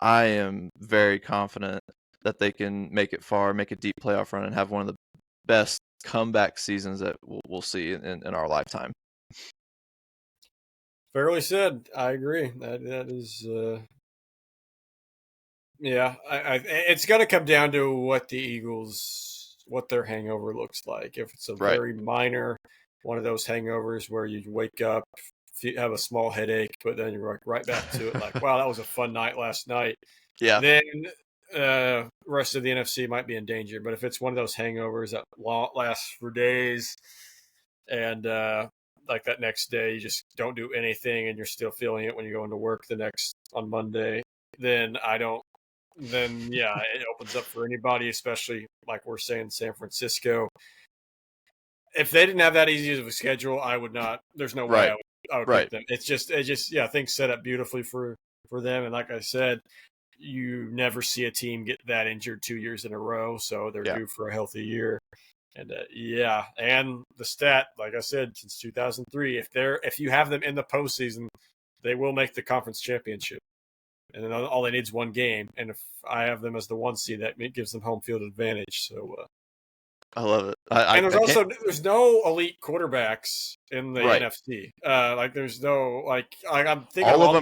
I am very confident that they can make it far, make a deep playoff run, and have one of the best comeback seasons that we'll see in our lifetime. Fairly said. I agree. That is, yeah. It's going to come down to what the Eagles, what their hangover looks like. If it's a Right. very minor, one of those hangovers where you wake up, have a small headache, but then you're right back to it. Like, wow, that was a fun night last night. Yeah. Then rest of the NFC might be in danger. But if it's one of those hangovers that lasts for days, and like that next day you just don't do anything and you're still feeling it when you go into work on Monday, then yeah, it opens up for anybody, especially like we're saying San Francisco. If they didn't have that easy of a schedule, I would not. There's no way I would pick them. It's just yeah, things set up beautifully for them. And like I said, you never see a team get that injured 2 years in a row, so they're due for a healthy year. And yeah, and the stat, like I said, since 2003, if you have them in the postseason, they will make the conference championship. And then all they need is one game. And if I have them as the 1 seed, that gives them home field advantage. So I love it. And there's no elite quarterbacks in the NFC. Like there's no I'm thinking all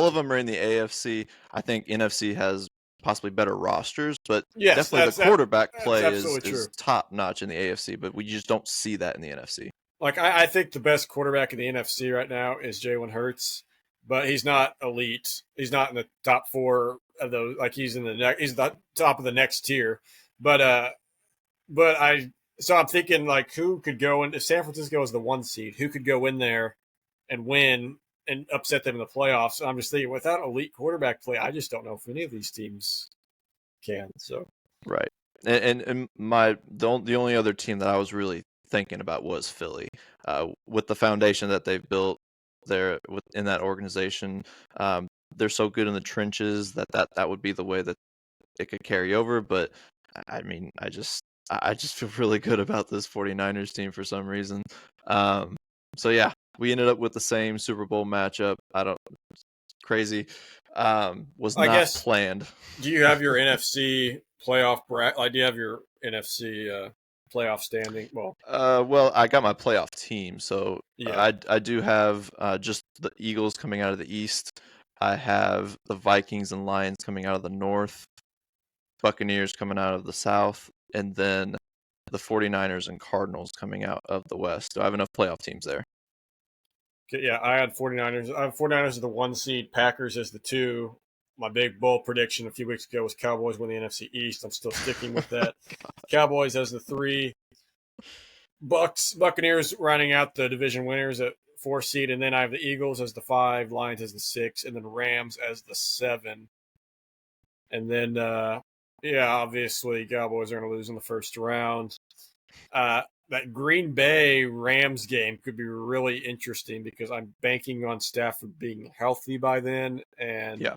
of them are in the AFC. I think NFC has possibly better rosters, but definitely the quarterback play is top notch in the AFC. But we just don't see that in the NFC. Like I think the best quarterback in the NFC right now is Jalen Hurts, but he's not elite. He's not in the top 4 of those. Like he's the top of the next tier. So I'm thinking like who could go in if San Francisco is the 1 seed, who could go in there and win and upset them in the playoffs? So I'm just thinking without elite quarterback play, I just don't know if any of these teams can. So right. And the only other team that I was really thinking about was Philly, with the foundation that they've built there in that organization. They're so good in the trenches that would be the way that it could carry over. But I mean, I just feel really good about this 49ers team for some reason. So yeah, we ended up with the same Super Bowl matchup. Crazy. Was not planned. Do you have your NFC playoff bracket? Like, do you have your NFC playoff standing? Well, I got my playoff team, so yeah. I do have just the Eagles coming out of the East. I have the Vikings and Lions coming out of the North, Buccaneers coming out of the South, and then the 49ers and Cardinals coming out of the West. Do I have enough playoff teams there? Okay, yeah, I had 49ers. I have 49ers as the 1 seed, Packers as the 2. My big bold prediction a few weeks ago was Cowboys win the NFC East. I'm still sticking with that. Cowboys as the 3. Buccaneers rounding out the division winners at 4 seed, and then I have the Eagles as the 5, Lions as the 6, and then Rams as the 7. And then, obviously Cowboys are going to lose in the first round. That Green Bay Rams game could be really interesting because I'm banking on Stafford being healthy by then, and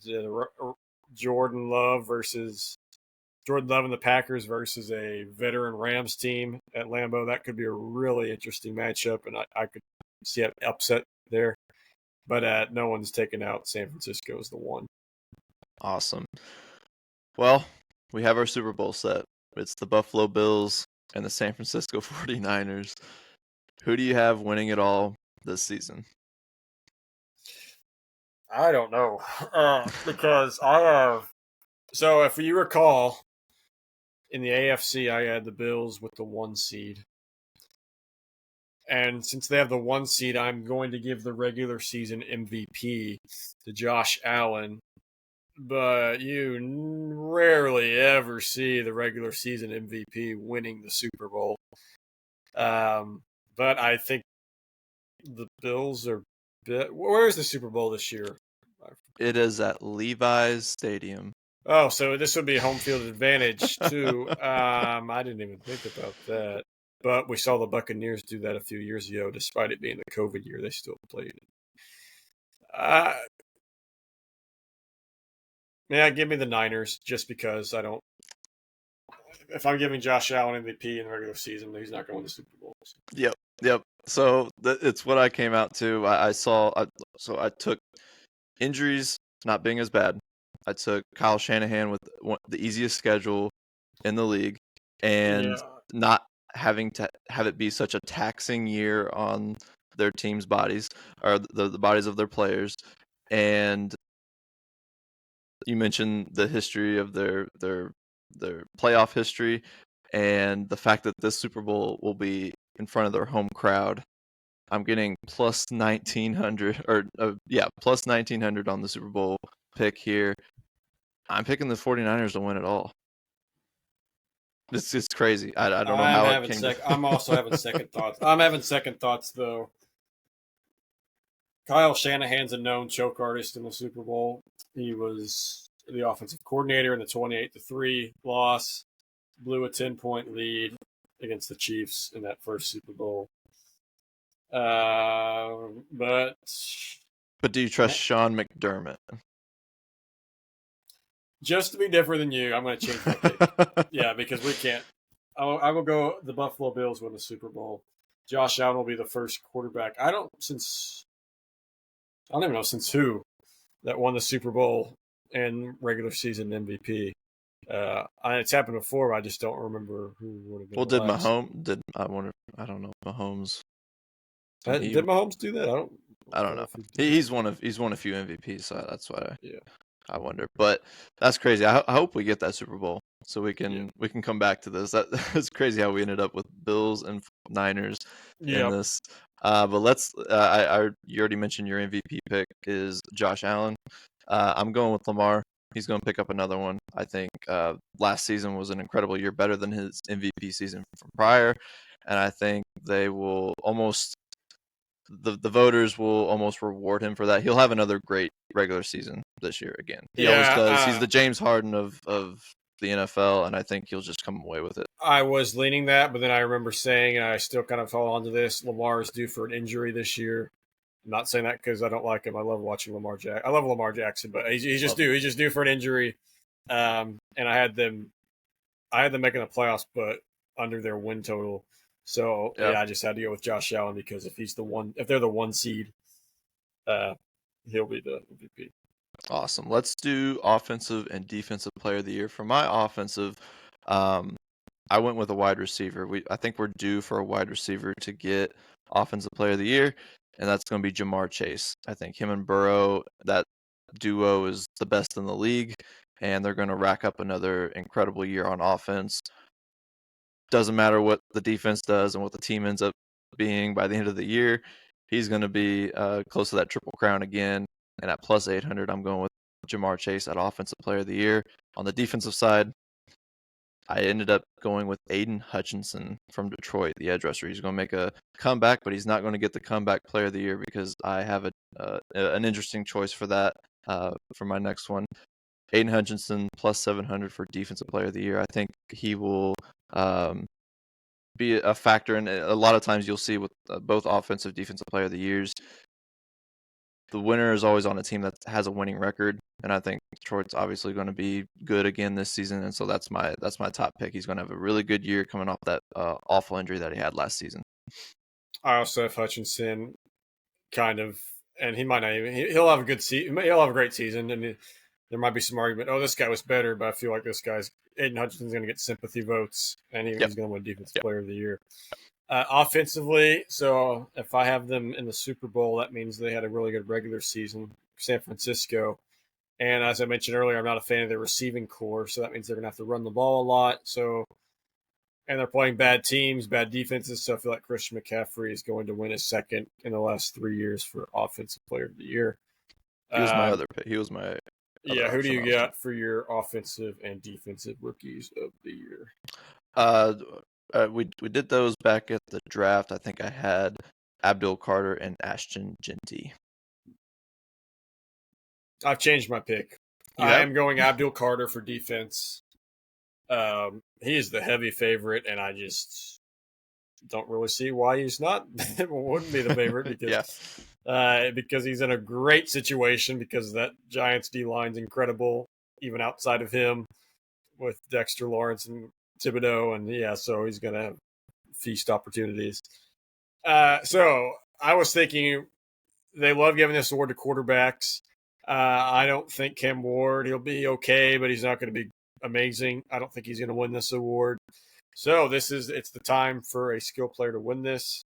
Jordan Love and the Packers versus a veteran Rams team at Lambeau. That could be a really interesting matchup, and I could see an upset there. But no one's taken out San Francisco as the 1. Awesome. Well, we have our Super Bowl set. It's the Buffalo Bills and the San Francisco 49ers. Who do you have winning it all this season? I don't know. Because I have... So if you recall, in the AFC, I had the Bills with the 1 seed. And since they have the 1 seed, I'm going to give the regular season MVP to Josh Allen. But you rarely ever see the regular season MVP winning the Super Bowl. But I think the Bills are... Where's the Super Bowl this year? It is at Levi's Stadium. Oh, so this would be home field advantage, too. I didn't even think about that. But we saw the Buccaneers do that a few years ago. Despite it being the COVID year, they still played it. Yeah, give me the Niners just because I don't... If I'm giving Josh Allen MVP in the regular season, he's not going to win the Super Bowl. Yep. So it's what I came out to. I took injuries not being as bad. I took Kyle Shanahan with the easiest schedule in the league, and Yeah. not having to have it be such a taxing year on their team's bodies, or the bodies of their players. And you mentioned the history of their playoff history, and the fact that this Super Bowl will be in front of their home crowd. I'm getting plus 1900, or plus 1900 on the Super Bowl pick here. I'm picking the 49ers to win it all. It's crazy. I don't know how it came to. I'm also having second thoughts. I'm having second thoughts though. Kyle Shanahan's a known choke artist in the Super Bowl. He was the offensive coordinator in the 28-3 loss, blew a 10-point lead against the Chiefs in that first Super Bowl. But do you trust Sean McDermott? Just to be different than you, I'm going to change my pick. Yeah, because we can't. I will go the Buffalo Bills win the Super Bowl. Josh Allen will be the first quarterback. I don't even know since who that won the Super Bowl and regular season MVP. It's happened before, but I just don't remember who would have been. Well, did Mahomes? I don't know. Mahomes. Did Mahomes do that? I don't know. He's won a few MVPs, so that's why. I wonder. But that's crazy. I hope we get that Super Bowl so we can come back to this. That's crazy how we ended up with Bills and Niners in this. But let's. You already mentioned your MVP pick is Josh Allen. I'm going with Lamar. He's going to pick up another one. I think last season was an incredible year, better than his MVP season from prior, and I think they will almost. The voters will almost reward him for that. He'll have another great regular season this year again. He always does. He's the James Harden of the NFL, and I think he'll just come away with it. I was leaning that, but then I remember saying, and I still kind of fall onto this, Lamar is due for an injury this year. I'm not saying that because I don't like him. I love watching Lamar Jackson. I love Lamar Jackson, but he's just due. He's just due for an injury. And I had them making the playoffs, but under their win total. So I just had to go with Josh Allen because if they're the one seed, he'll be the MVP. Awesome. Let's do offensive and defensive player of the year. For my offensive, I went with a wide receiver. I think we're due for a wide receiver to get offensive player of the year, and that's going to be Jamar Chase. I think him and Burrow, that duo is the best in the league, and they're going to rack up another incredible year on offense. Doesn't matter what the defense does and what the team ends up being by the end of the year. He's going to be close to that triple crown again. And at plus 800, I'm going with Jamar Chase at Offensive Player of the Year. On the defensive side, I ended up going with Aiden Hutchinson from Detroit, the edge rusher. He's going to make a comeback, but he's not going to get the comeback Player of the Year because I have an interesting choice for that for my next one. Aiden Hutchinson plus 700 for Defensive Player of the Year. I think he will be a factor, and a lot of times you'll see with both offensive defensive player of the years, the winner is always on a team that has a winning record, and I think Detroit's obviously going to be good again this season, and so that's my top pick. He's going to have a really good year coming off that awful injury that he had last season. I also have Hutchinson, kind of, and he might not even. He'll have a good season. He'll have a great season, and there might be some argument. Oh, this guy was better, but I feel like Aiden Hutchinson's going to get sympathy votes, and he's going to win Defensive Player of the Year. Offensively, so if I have them in the Super Bowl, that means they had a really good regular season. San Francisco, and as I mentioned earlier, I'm not a fan of their receiving core, so that means they're going to have to run the ball a lot. So, and they're playing bad teams, bad defenses. So I feel like Christian McCaffrey is going to win his second in the last 3 years for Offensive Player of the Year. He was my other pick. He was my who do you got for your offensive and defensive rookies of the year? We did those back at the draft. I think I had Abdul Carter and Ashton Genty. I've changed my pick. I am going Abdul Carter for defense. He is the heavy favorite, and I just don't really see why he's not. Wouldn't be the favorite because he's in a great situation because that Giants D line's incredible, even outside of him, with Dexter Lawrence and Thibodeau, and so he's going to have feast opportunities. So I was thinking they love giving this award to quarterbacks. I don't think Cam Ward, he'll be okay, but he's not going to be amazing. I don't think he's going to win this award. So it's the time for a skill player to win this.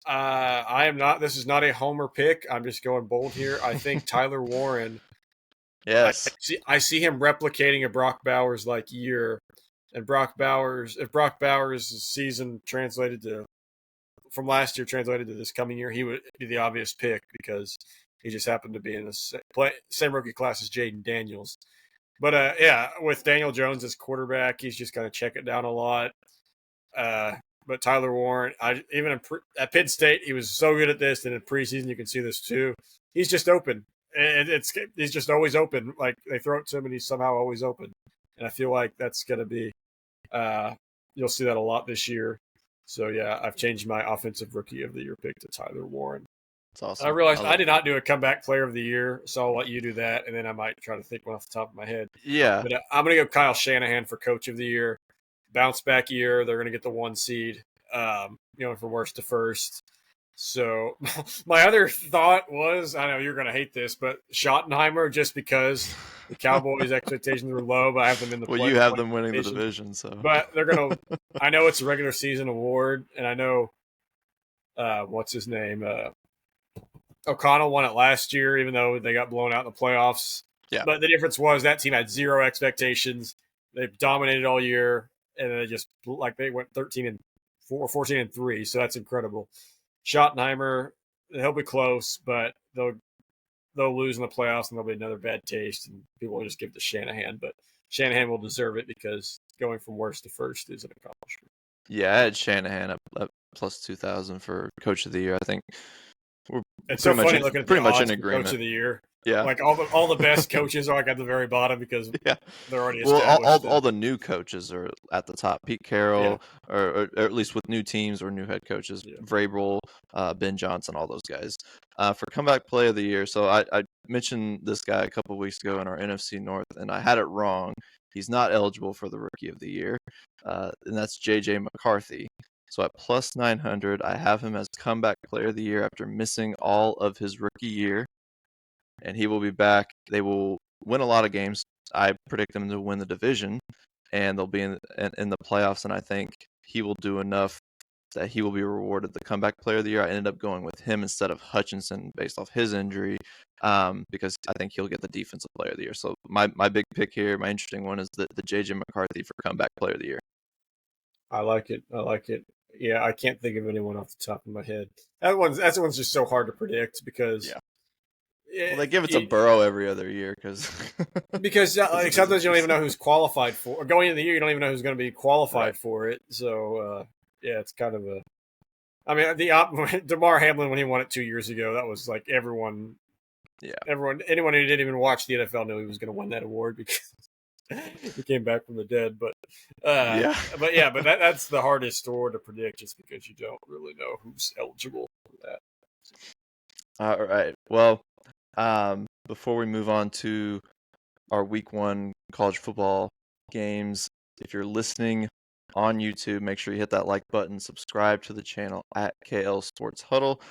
This is not a homer pick. I'm just going bold here. I think Tyler Warren, Yes. I see him replicating a Brock Bowers like year. And if Brock Bowers' season from last year translated to this coming year, he would be the obvious pick because he just happened to be in the same rookie class as Jaden Daniels. But with Daniel Jones as quarterback, he's just going to check it down a lot. But Tyler Warren, at Penn State, he was so good at this, and in preseason you can see this too. He's just open, and he's just always open. Like they throw it to him, and he's somehow always open. And I feel like that's going to be, you'll see that a lot this year. So yeah, I've changed my offensive rookie of the year pick to Tyler Warren. It's awesome. I realized I did not do a comeback player of the year, so I'll let you do that, and then I might try to think one off the top of my head. Yeah. But I'm going to go Kyle Shanahan for coach of the year. Bounce back year. They're going to get the 1 seed, from worst to first. So my other thought was, I know you're going to hate this, but Schottenheimer, just because the Cowboys' expectations were low, but I have them in the you have them winning the division. So, but they're going to. I know it's a regular season award, and I know what's his name. O'Connell won it last year, even though they got blown out in the playoffs. Yeah. But the difference was that team had zero expectations. They dominated all year, and they went 13-4, 14-3. So that's incredible. Schottenheimer, he'll be close, but they'll lose in the playoffs, and there'll be another bad taste, and people will just give it to Shanahan. But Shanahan will deserve it because going from worst to first is an accomplishment. Yeah, I had Shanahan up plus 2,000 for coach of the year. I think it's so funny looking at pretty much odds in agreement. Coach of the year. Yeah, like all the best coaches are like at the very bottom because they're already established. Well, all the new coaches are at the top. Pete Carroll, or at least with new teams or new head coaches, Vrabel, Ben Johnson, all those guys. For comeback play of the year, so I mentioned this guy a couple of weeks ago in our NFC North, and I had it wrong. He's not eligible for the Rookie of the Year, and that's J.J. McCarthy. So at plus 900, I have him as comeback player of the year after missing all of his rookie year. And he will be back. They will win a lot of games. I predict them to win the division, and they'll be in the playoffs. And I think he will do enough that he will be rewarded the comeback player of the year. I ended up going with him instead of Hutchinson based off his injury, because I think he'll get the defensive player of the year. So my big pick here, my interesting one, is the J.J. McCarthy for comeback player of the year. I like it. Yeah, I can't think of anyone off the top of my head. That one's just so hard to predict because they give it to Burrow every other year because sometimes you don't even know who's qualified for. Or going into the year, you don't even know who's going to be qualified for it. So it's kind of a. I mean, DeMar Hamlin when he won it 2 years ago, that was like everyone. Yeah, anyone who didn't even watch the NFL knew he was going to win that award because he came back from the dead. But that's the hardest award to predict, just because you don't really know who's eligible for that. All right. Well, before we move on to our week 1 college football games, if you're listening on YouTube, make sure you hit that like button, subscribe to the channel at KL Sports Huddle.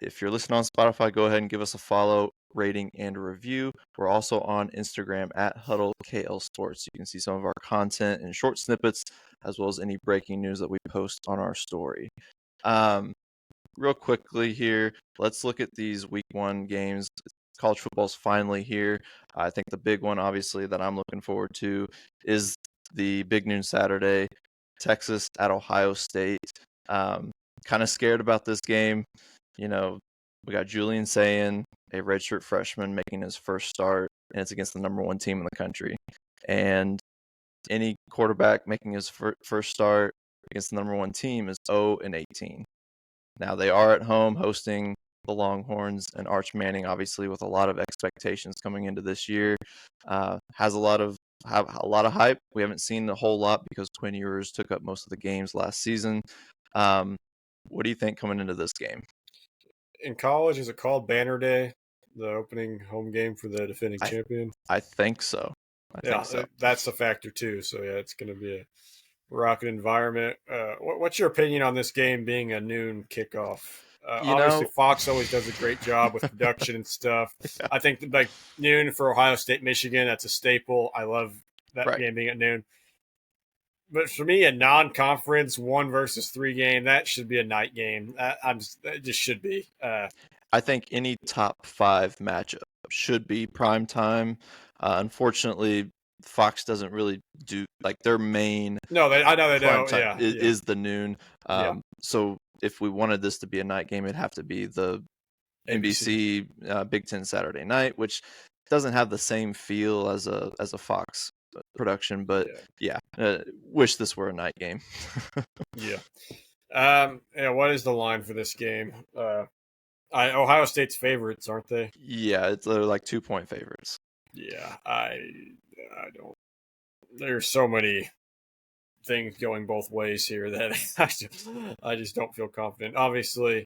If you're listening on Spotify, go ahead and give us a follow, rating, and a review. We're also on Instagram at Huddle KL Sports. You can see some of our content in short snippets, as well as any breaking news that we post on our story. Real quickly here, let's look at these week 1 games. College football's finally here. I think the big one, obviously, that I'm looking forward to is the big noon Saturday, Texas at Ohio State. Kind of scared about this game. You know, we got Julian Sayin, a redshirt freshman, making his first start, and it's against the number 1 team in the country. And any quarterback making his first start against the number 1 team is 0-18. Now, they are at home hosting the Longhorns, and Arch Manning, obviously, with a lot of expectations coming into this year, has a lot of hype. We haven't seen a whole lot because Quinn Ewers took up most of the games last season. What do you think coming into this game? In college, is it called Banner Day, the opening home game for the defending champion? I think so. I think so. That's a factor too. So yeah, it's going to be a rocket environment. What's your opinion on this game being a noon kickoff? You Obviously, know, Fox always does a great job with production and stuff. I think that, like noon for Ohio State, Michigan, that's a staple. I love that right. game being at noon. But for me, a non-conference 1 versus 3 game that should be a night game. It just should be. I think any top 5 matchup should be prime time. Unfortunately, Fox doesn't really do like their main No, I know they prime don't. time Yeah, yeah, is the noon. yeah. So if we wanted this to be a night game, it'd have to be the ABC. NBC Big Ten Saturday Night, which doesn't have the same feel as a Fox production. But Yeah, yeah, wish this were a night game. yeah. Yeah. What is the line for this game? Ohio State's favorites, aren't they? Yeah, they're like 2-point favorites. Yeah, I don't. There's so many things going both ways here that I just don't feel confident. Obviously,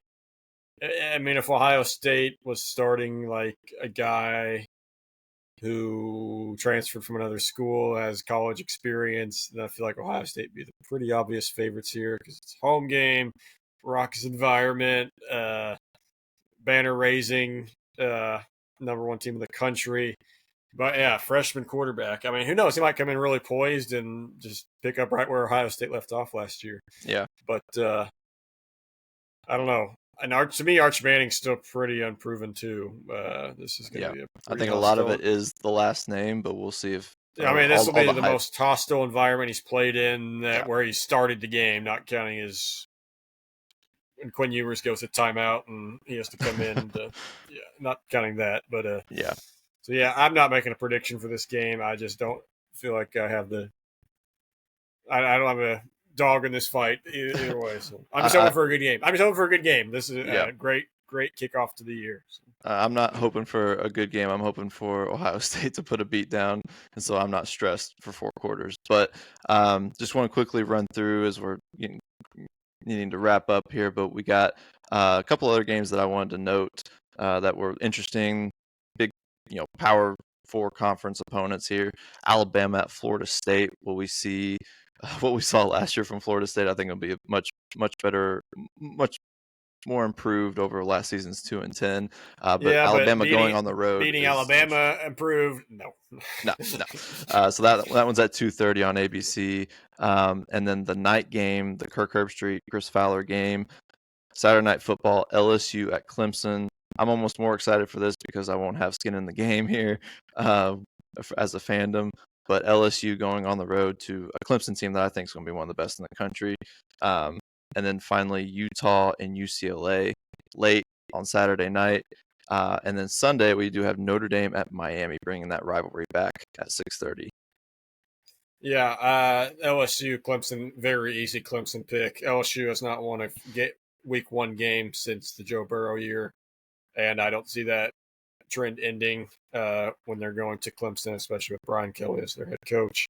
I mean, if Ohio State was starting like a guy who transferred from another school, has college experience, then I feel like Ohio State would be the pretty obvious favorites here because it's a home game, raucous environment, banner raising, #1 team in the country. But yeah, freshman quarterback. I mean, who knows? He might come in really poised and just pick up right where Ohio State left off last year. Yeah. But I don't know. And to me, Arch Manning's still pretty unproven too. This is going to be a I think a lot of it is the last name, but we'll see if. I mean, this will be the hype. most hostile environment he's played in where he started the game, not counting his. When Quinn Ewers goes to timeout and he has to come in, not counting that. But yeah. So yeah, I'm not making a prediction for this game. I just don't feel like I have I don't have a dog in this fight either way. So I'm just hoping for a good game. I'm just hoping for a good game. This is a great kickoff to the year. So. I'm not hoping for a good game. I'm hoping for Ohio State to put a beat down, and so I'm not stressed for 4 quarters. But just want to quickly run through as we're needing to wrap up here. But we got a couple other games that I wanted to note that were interesting. Big, Power 4 conference opponents here. Alabama at Florida State. Will we see what we saw last year from Florida State? I think it'll be a much better, much more improved over last season's 2-10. But Alabama going on the road, beating Alabama improved. No. So that one's at 2:30 on ABC. And then the night game, the Kirk Herbstreit, Chris Fowler game, Saturday Night Football, LSU at Clemson. I'm almost more excited for this because I won't have skin in the game here as a fandom. But LSU going on the road to a Clemson team that I think is going to be one of the best in the country. And then finally, Utah and UCLA late on Saturday night. And then Sunday, we do have Notre Dame at Miami, bringing that rivalry back at 6:30. Yeah, LSU, Clemson, very easy Clemson pick. LSU has not won a week 1 game since the Joe Burrow year, and I don't see that trend ending when they're going to Clemson, especially with Brian Kelly as their head coach.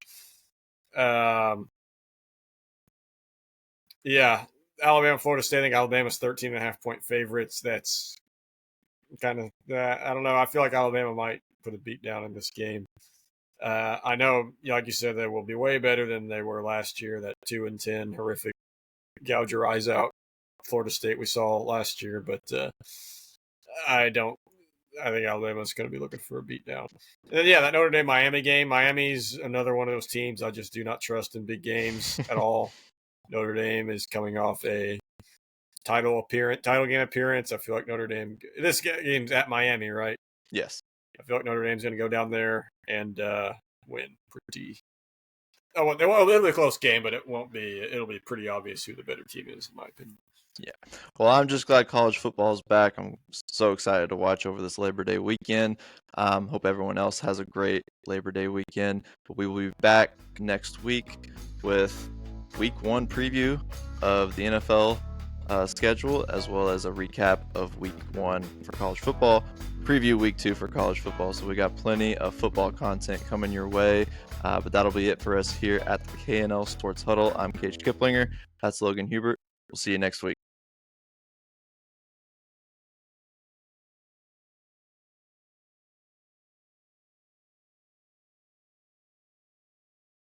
Yeah, Alabama, Florida State. I think Alabama's 13.5-point favorites. That's kind of I don't know. I feel like Alabama might put a beat down in this game. I know, like you said, they will be way better than they were last year. That 2-10 horrific gouge your eyes out Florida State we saw last year, but I think Alabama's going to be looking for a beat down. And then, that Notre Dame Miami game. Miami's another one of those teams I just do not trust in big games at all. Notre Dame is coming off a title game appearance. I feel like Notre Dame. This game's at Miami, right? Yes. I feel like Notre Dame's going to go down there and win pretty. Oh, it'll be a close game, but it won't be. It'll be pretty obvious who the better team is, in my opinion. Yeah. Well, I'm just glad college football is back. I'm so excited to watch over this Labor Day weekend. Hope everyone else has a great Labor Day weekend. But we will be back next week with Week 1 preview of the NFL schedule, as well as a recap of Week 1 for college football, preview Week 2 for college football. So we got plenty of football content coming your way. But that'll be it for us here at the KNL Sports Huddle. I'm Cage Kiplinger. That's Logan Hubert. We'll see you next week.